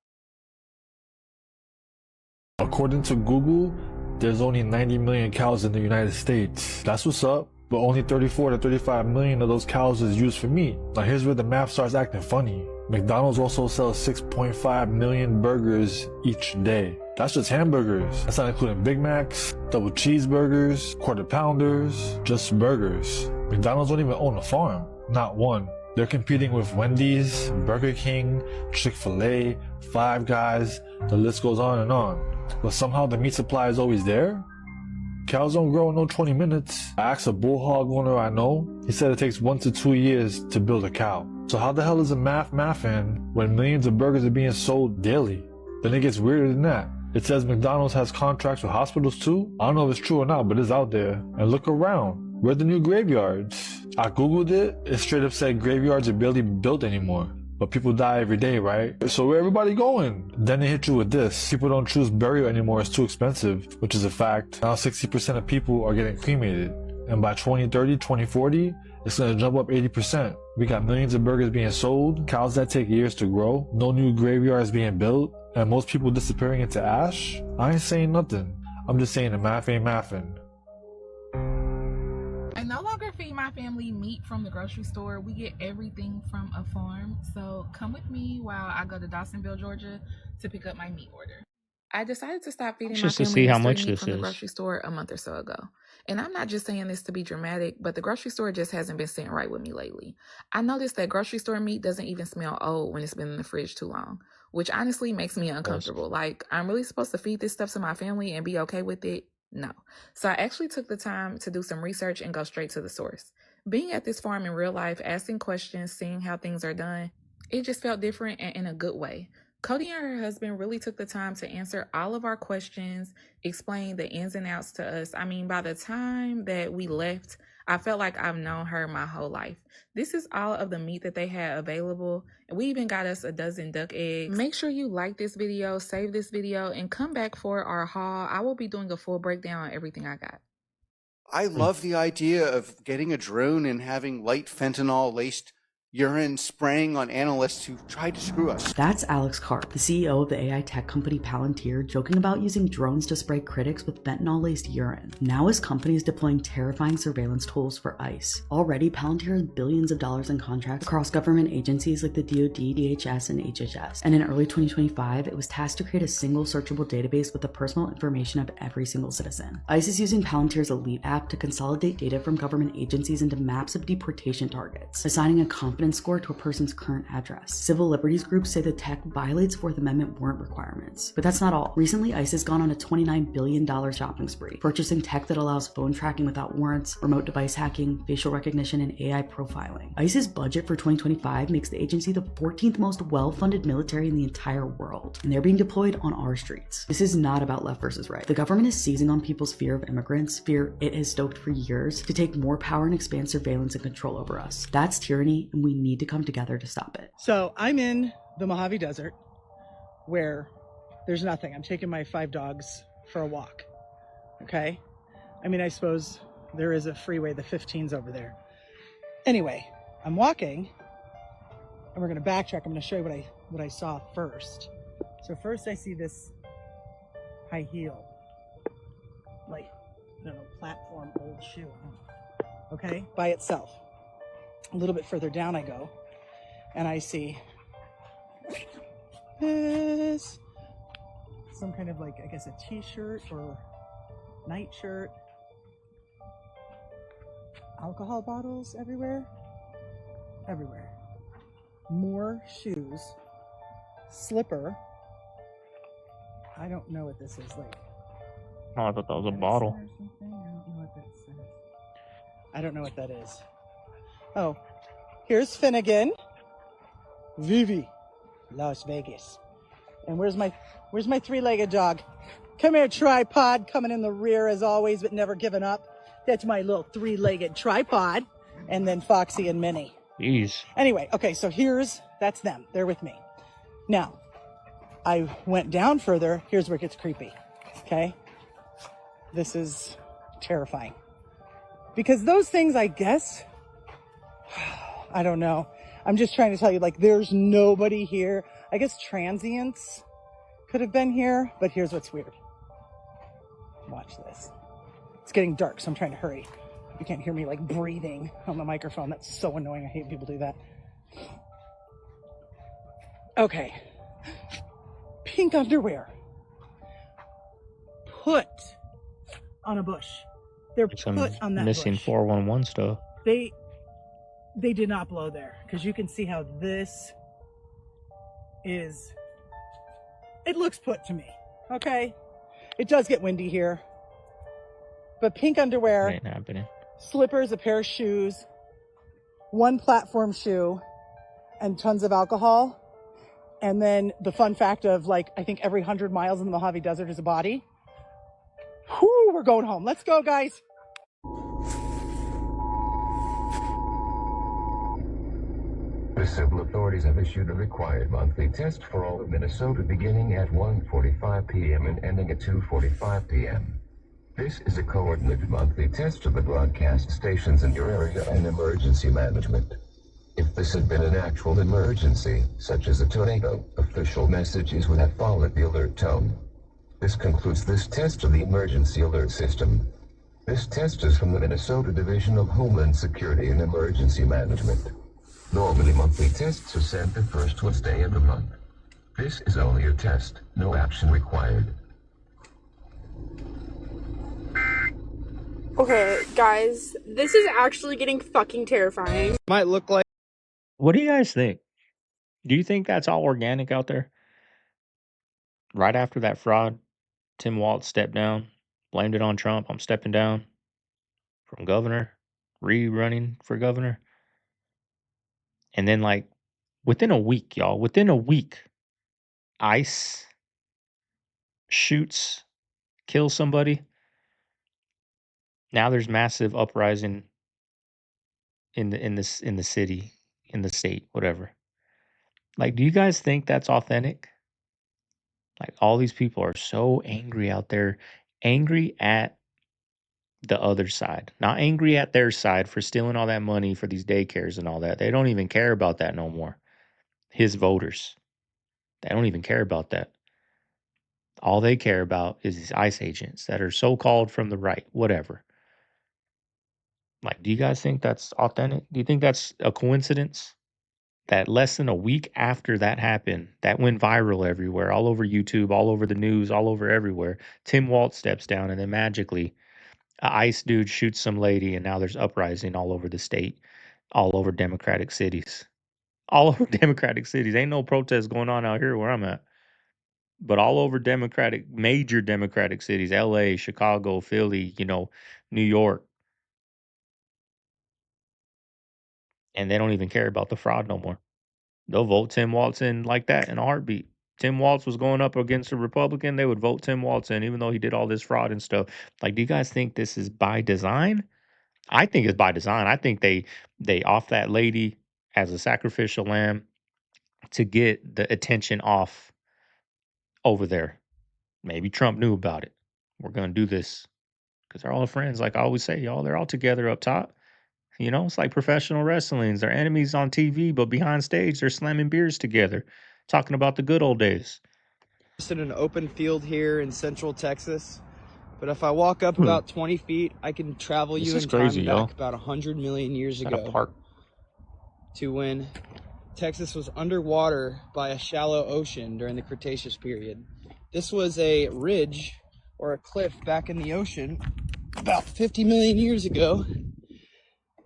According to Google, there's only 90 million cows in the United States. That's what's up. But only 34 to 35 million of those cows is used for meat. Now here's where the math starts acting funny. McDonald's also sells 6.5 million burgers each day. That's just hamburgers. That's not including Big Macs, double cheeseburgers, quarter pounders, just burgers. McDonald's don't even own a farm. Not one. They're competing with Wendy's, Burger King, Chick-fil-A, Five Guys, the list goes on and on. But somehow the meat supply is always there? Cows don't grow in no 20 minutes. I asked a bull hog owner I know. He said it takes 1 to 2 years to build a cow. So how the hell is a mathin' when millions of burgers are being sold daily? Then it gets weirder than that. It says McDonald's has contracts with hospitals too. I don't know if it's true or not, but it's out there. And look around. Where are the new graveyards? I googled it. It straight up said graveyards are barely built anymore. But people die every day, right? So where everybody going? Then they hit you with this. People don't choose burial anymore, it's too expensive, which is a fact. Now 60% of people are getting cremated. And by 2030, 2040, it's gonna jump up 80%. We got millions of burgers being sold, cows that take years to grow, no new graveyards being built, and most people disappearing into ash. I ain't saying nothing. I'm just saying the math ain't mathin'. I no longer feed my family meat from the grocery store. We get everything from a farm. So come with me while I go to Dawsonville, Georgia to pick up my meat order. I decided to stop feeding my Just to family see how mystery much meat this from the is. grocery store a month or so ago. And I'm not just saying this to be dramatic, but the grocery store just hasn't been sitting right with me lately. I noticed that grocery store meat doesn't even smell old when it's been in the fridge too long, which honestly makes me uncomfortable. Like, I'm really supposed to feed this stuff to my family and be okay with it? No. So I actually took the time to do some research and go straight to the source. Being at this farm in real life, asking questions, seeing how things are done, it just felt different and in a good way. Cody and her husband really took the time to answer all of our questions, explain the ins and outs to us. I mean, by the time that we left, I felt like I've known her my whole life. This is all of the meat that they had available. And we even got us a dozen duck eggs. Make sure you like this video, save this video, and come back for our haul. I will be doing a full breakdown on everything I got. I love the idea of getting a drone and having light fentanyl-laced urine spraying on analysts who tried to screw us. That's Alex Karp, the CEO of the AI tech company Palantir, joking about using drones to spray critics with fentanyl-laced urine. Now his company is deploying terrifying surveillance tools for ICE. Already, Palantir has billions of dollars in contracts across government agencies like the DoD, DHS, and HHS. And in early 2025, it was tasked to create a single searchable database with the personal information of every single citizen. ICE is using Palantir's Elite app to consolidate data from government agencies into maps of deportation targets, assigning a confidence score to a person's current address. Civil liberties groups say the tech violates Fourth Amendment warrant requirements. But that's not all. Recently, ICE has gone on a $29 billion shopping spree, purchasing tech that allows phone tracking without warrants, remote device hacking, facial recognition, and AI profiling. ICE's budget for 2025 makes the agency the 14th most well-funded military in the entire world, and they're being deployed on our streets. This is not about left versus right. The government is seizing on people's fear of immigrants, fear it has stoked for years, to take more power and expand surveillance and control over us. That's tyranny, and we need to come together to stop it. So I'm in the Mojave Desert where there's nothing. I'm taking my 5 dogs for a walk. Okay? I mean, I suppose there is a freeway, the 15's over there. Anyway, I'm walking and we're going to backtrack. I'm going to show you what I saw first. So first I see this high heel, like, I don't know, platform old shoe. Okay? By itself. A little bit further down I go, and I see this, some kind of, like, I guess a t-shirt or nightshirt, alcohol bottles everywhere, more shoes, slipper, I don't know what this is, like, Oh, I thought that was a bottle. I don't know what that is. Oh, here's Finnegan, Vivi, Las Vegas. And where's my 3-legged dog? Come here, tripod, coming in the rear as always, but never giving up. That's my little 3-legged tripod. And then Foxy and Minnie. Jeez. Anyway, okay, so that's them. They're with me. Now, I went down further. Here's where it gets creepy, okay? This is terrifying. Because those things, I guess, I don't know. I'm just trying to tell you, like, there's nobody here. I guess transients could have been here, but here's what's weird. Watch this. It's getting dark, so I'm trying to hurry. You can't hear me, like, breathing on the microphone. That's so annoying. I hate when people do that. Okay. Pink underwear. Put on a bush. They're Some put on that missing bush. 411 stuff. They did not blow there, because you can see how this is, it looks put to me, okay? It does get windy here, but pink underwear, Ain't happening. slippers, a pair of shoes, 1 platform shoe, and tons of alcohol. And then the fun fact of, like, I think every 100 miles in the Mojave Desert is a body. Whew, we're going home. Let's go, guys. The civil authorities have issued a required monthly test for all of Minnesota beginning at 1:45 p.m. and ending at 2:45 p.m. This is a coordinated monthly test to the broadcast stations in your area and emergency management. If this had been an actual emergency, such as a tornado, official messages would have followed the alert tone. This concludes this test of the emergency alert system. This test is from the Minnesota Division of Homeland Security and Emergency Management. Normally, monthly tests are sent the first Wednesday of the month. This is only a test, no action required. Okay, guys, this is actually getting fucking terrifying. Might look like. What do you guys think? Do you think that's all organic out there? Right after that fraud, Tim Walz stepped down, blamed it on Trump. I'm stepping down from governor, rerunning for governor. And then, like, within a week, y'all, within a week, ICE shoots, kills somebody. Now there's massive uprising in the city, in the state, whatever. Like, do you guys think that's authentic? Like, all these people are so angry out there, angry at the other side, not angry at their side for stealing all that money for these daycares and all that. They don't even care about that no more. His voters, they don't even care about that. All they care about is these ICE agents that are so called from the right, whatever. Like, do you guys think that's authentic? Do you think that's a coincidence? That less than a week after that happened, that went viral everywhere, all over YouTube, all over the news, all over everywhere. Tim Waltz steps down, and then magically, a ICE dude shoots some lady, and now there's uprising all over the state, all over Democratic cities. All over Democratic cities. Ain't no protests going on out here where I'm at. But all over Democratic, major Democratic cities, LA, Chicago, Philly, New York. And they don't even care about the fraud no more. They'll vote Tim Waltz in like that in a heartbeat. Tim Waltz was going up against a Republican, they would vote Tim Waltz in, even though he did all this fraud and stuff. Like, do you guys think this is by design? I think it's by design. I think they off that lady as a sacrificial lamb to get the attention off over there. Maybe Trump knew about it. We're gonna do this because they're all friends. Like I always say, y'all, they're all together up top. It's like professional wrestlings. They're enemies on TV, but behind stage, they're slamming beers together, talking about the good old days. Just in an open field here in central Texas. But if I walk up about 20 feet, I can travel This you is in crazy, time y'all. back about 100 million years At a ago park. to when Texas was underwater by a shallow ocean during the Cretaceous period. This was a ridge or a cliff back in the ocean about 50 million years ago.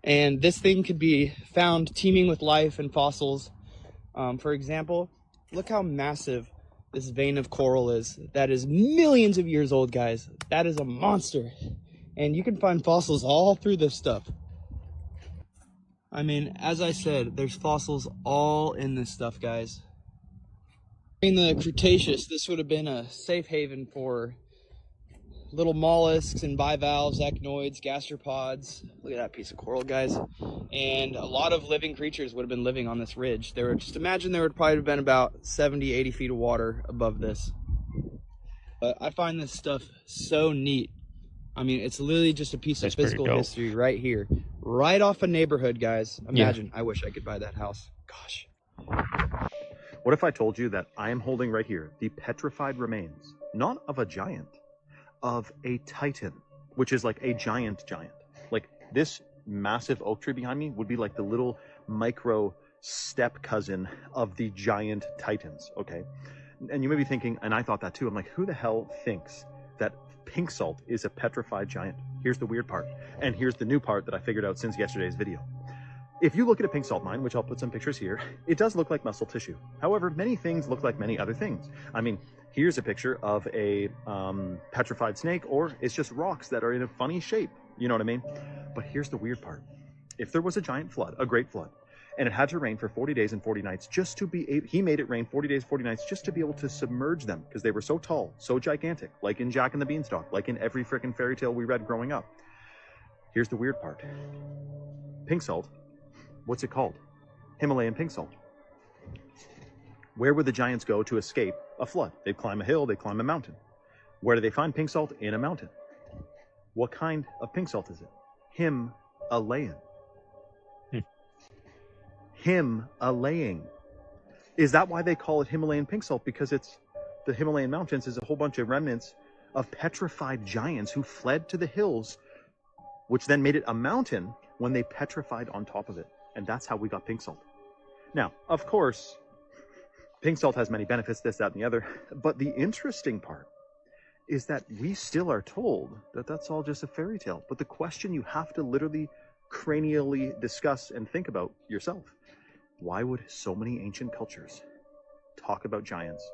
And this thing could be found teeming with life and fossils. For example, look how massive this vein of coral is. That is millions of years old, guys. That is a monster. And you can find fossils all through this stuff. I mean, as I said, there's fossils all in this stuff, guys. In the Cretaceous, this would have been a safe haven for little mollusks and bivalves, actinoids, gastropods. Look at that piece of coral, guys. And a lot of living creatures would have been living on this ridge. Just imagine there would probably have been about 70, 80 feet of water above this. But I find this stuff so neat. I mean, it's literally just a piece of physical history right here. Right off a neighborhood, guys. Imagine, I wish I could buy that house. Gosh. What if I told you that I am holding right here the petrified remains, not of a giant, of a titan, which is like a giant. Like this massive oak tree behind me would be like the little micro step cousin of the giant titans, okay? And you may be thinking, and I thought that too, I'm like, who the hell thinks that pink salt is a petrified giant? Here's the weird part, and here's the new part that I figured out since yesterday's video. If you look at a pink salt mine, which I'll put some pictures here, it does look like muscle tissue. However, many things look like many other things. I mean, here's a picture of a petrified snake, or it's just rocks that are in a funny shape. You know what I mean? But here's the weird part. If there was a giant flood, a great flood, and it had to rain for 40 days and 40 nights just to be able, he made it rain 40 days, 40 nights just to be able to submerge them because they were so tall, so gigantic, like in Jack and the Beanstalk, like in every freaking fairy tale we read growing up. Here's the weird part. Pink salt. What's it called? Himalayan pink salt. Where would the giants go to escape a flood? They'd climb a hill, they'd climb a mountain. Where do they find pink salt? In a mountain. What kind of pink salt is it? Himalayan. Himalayan. Is that why they call it Himalayan pink salt? Because it's the Himalayan mountains is a whole bunch of remnants of petrified giants who fled to the hills, which then made it a mountain when they petrified on top of it. And that's how we got pink salt. Now, of course, pink salt has many benefits, this, that, and the other. But the interesting part is that we still are told that that's all just a fairy tale. But the question you have to literally cranially discuss and think about yourself, why would so many ancient cultures talk about giants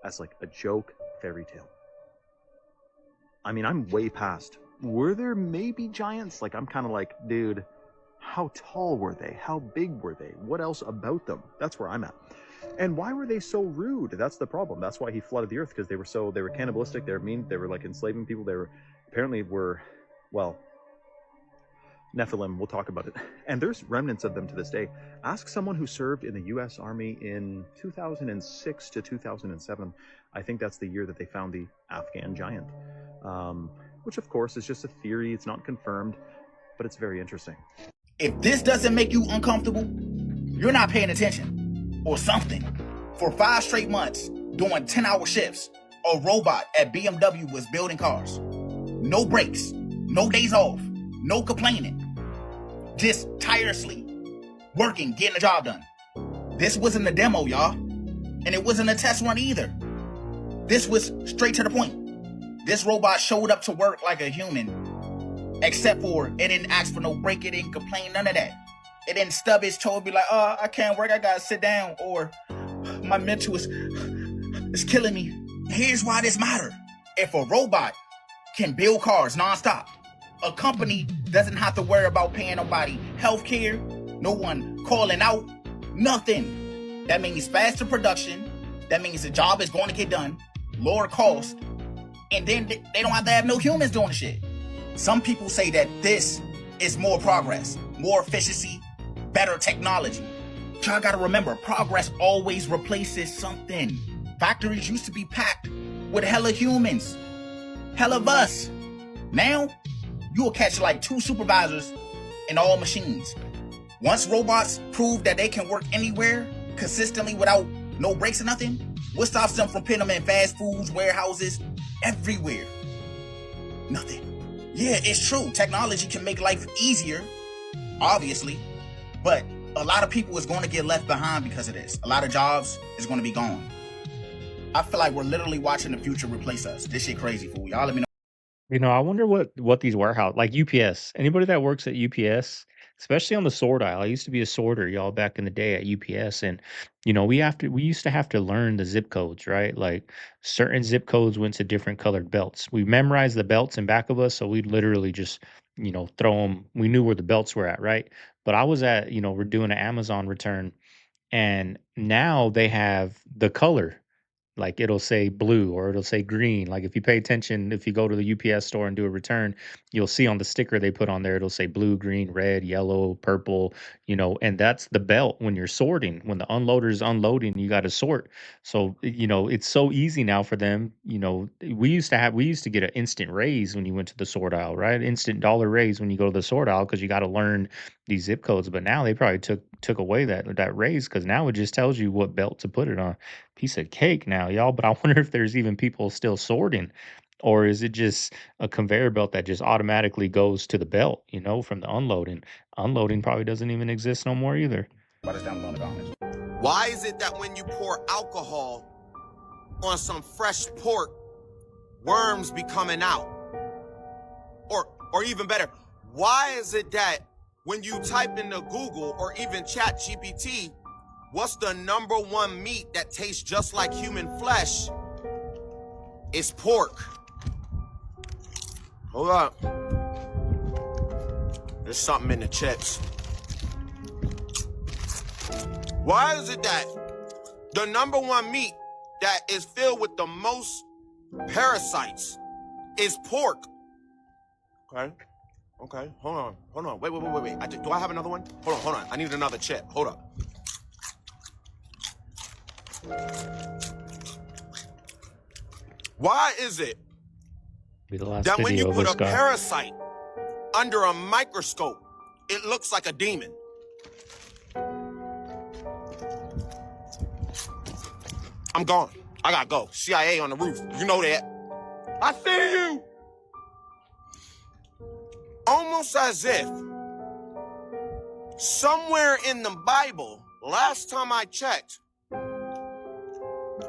as like a joke fairy tale? I mean, I'm way past. Were there maybe giants? Like, I'm kind of like, dude, how tall were they? How big were they? What else about them? That's where I'm at. And why were they so rude? That's the problem. That's why he flooded the earth, because they were cannibalistic, they were mean, they were like enslaving people, they were apparently well, Nephilim, we'll talk about it. And there's remnants of them to this day. Ask someone who served in the U.S. Army in 2006 to 2007. I think that's the year that they found the Afghan giant, which of course is just a theory. It's not confirmed, but it's very interesting. If this doesn't make you uncomfortable, you're not paying attention or something. For 5 straight months, doing 10-hour shifts, a robot at BMW was building cars. No breaks, no days off, no complaining. Just tirelessly working, getting the job done. This wasn't a demo, y'all. And it wasn't a test run either. This was straight to the point. This robot showed up to work like a human. Except for it didn't ask for no break, it didn't complain, none of that. It didn't stub its toe and be like, oh, I can't work, I gotta sit down, or my mental is killing me. Here's why this matters. If a robot can build cars nonstop, a company doesn't have to worry about paying nobody health care, no one calling out, nothing. That means faster production. That means the job is going to get done, lower cost, and then they don't have to have no humans doing the shit. Some people say that this is more progress, more efficiency, better technology. Y'all gotta remember, progress always replaces something. Factories used to be packed with hella humans, hella of us. Now, you will catch like 2 supervisors and all machines. Once robots prove that they can work anywhere consistently without no breaks or nothing, what stops them from putting them in fast foods, warehouses, everywhere? Nothing. Yeah, it's true. Technology can make life easier, obviously, but a lot of people is going to get left behind because of this. A lot of jobs is going to be gone. I feel like we're literally watching the future replace us. This shit crazy, fool. Y'all let me know. You know, I wonder what these warehouse like UPS. Anybody that works at UPS, especially on the sort aisle. I used to be a sorter, y'all, back in the day at UPS, and we used to have to learn the zip codes, right? Like certain zip codes went to different colored belts. We memorized the belts in back of us, so we'd literally just throw them. We knew where the belts were at, right? But I was at we're doing an Amazon return, and now they have the color. Like it'll say blue or it'll say green. Like if you pay attention, if you go to the UPS store and do a return, you'll see on the sticker they put on there, it'll say blue, green, red, yellow, purple, and that's the belt when you're sorting. When the unloader is unloading, you got to sort. So, it's so easy now for them. We used to get an instant raise when you went to the sort aisle, right? Instant dollar raise when you go to the sort aisle because you got to learn these zip codes. But now they probably took away that raise because now it just tells you what belt to put it on. Piece of cake now, y'all. But I wonder if there's even people still sorting, or is it just a conveyor belt that just automatically goes to the belt, from the unloading? Unloading probably doesn't even exist no more either. Write us down below in the comments. Why is it that when you pour alcohol on some fresh pork, worms be coming out? Or even better, why is it that when you type into Google or even Chat GPT, what's the #1 meat that tastes just like human flesh? It's pork. Hold up. There's something in the chips. Why is it that the #1 meat that is filled with the most parasites is pork? Okay, hold on. Wait. Do I have another one? Hold on. I need another chip. Hold up. Why is it that when you put a parasite under a microscope, it looks like a demon? I'm gone. I gotta go. CIA on the roof. You know that. I see you. Almost as if somewhere in the Bible, last time I checked,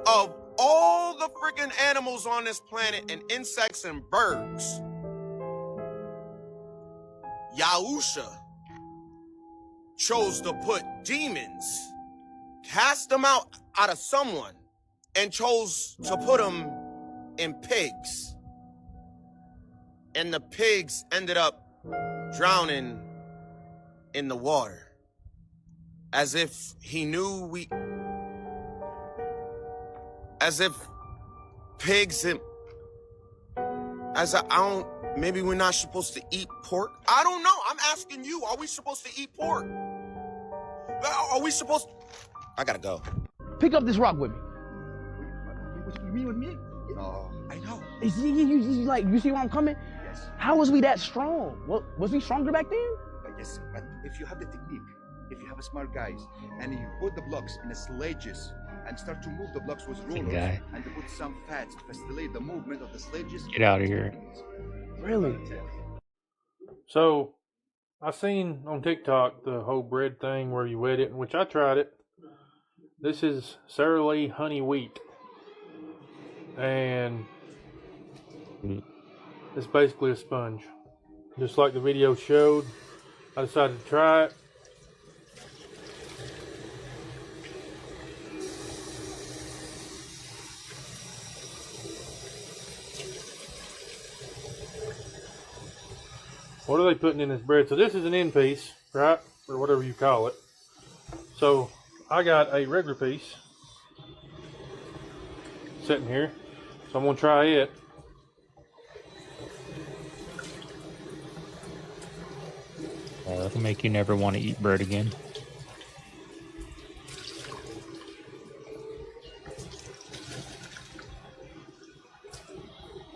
of all the freaking animals on this planet and insects and birds, Yahusha chose to put demons, cast them out of someone, and chose to put them in pigs. And the pigs ended up drowning in the water. As if he knew as if pigs Maybe we're not supposed to eat pork? I don't know. I'm asking you. Are we supposed to eat pork? Are we supposed to... I gotta go. Pick up this rock with me. What you mean with me? No. I know. You see where I'm coming? Yes. How was we that strong? Was we stronger back then? Yes, but if you have the technique, if you have a smart guys, and you put the blocks in the sledges and start to move the blocks with rollers, and to put some fats to facilitate the movement of the sledges. Get out of here. Really? So, I seen on TikTok the whole bread thing where you wet it, which I tried it. This is Sara Lee honey wheat. And it's basically a sponge. Just like the video showed, I decided to try it. What are they putting in this bread? So this is an end piece, right? Or whatever you call it. So I got a regular piece sitting here. So I'm going to try it. That'll make you never want to eat bread again.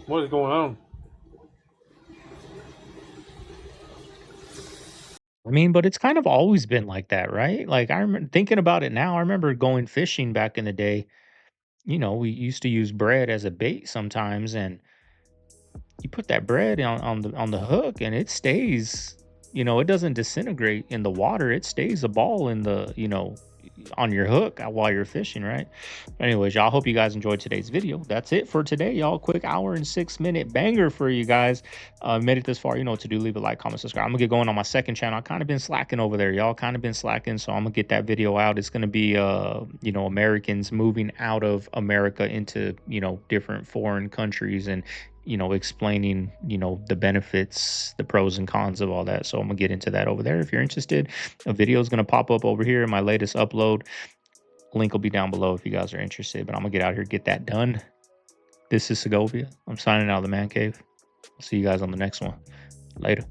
What is going on? I mean, but it's kind of always been like that, right? Like, I remember thinking about it now. I remember going fishing back in the day. You know, we used to use bread as a bait sometimes, and you put that bread on the hook, and it stays. You know, it doesn't disintegrate in the water. It stays a ball in the, on your hook while you're fishing, right? Anyways, y'all, hope you guys enjoyed today's video. That's it for today, y'all. Quick hour and 6-minute banger for you guys. Made it this far. You know what to do. Leave a like, comment, subscribe. I'm gonna get going on my second channel. I kind of been slacking over there, y'all. Kind of been slacking, so I'm gonna get that video out. It's gonna be Americans moving out of America into different foreign countries, and explaining, the benefits, the pros and cons of all that. So I'm gonna get into that over there. If you're interested, a video is gonna pop up over here in my latest upload. Link will be down below if you guys are interested, but I'm gonna get out here, get that done. This is Segovia. I'm signing out of the man cave. I'll see you guys on the next one. Later.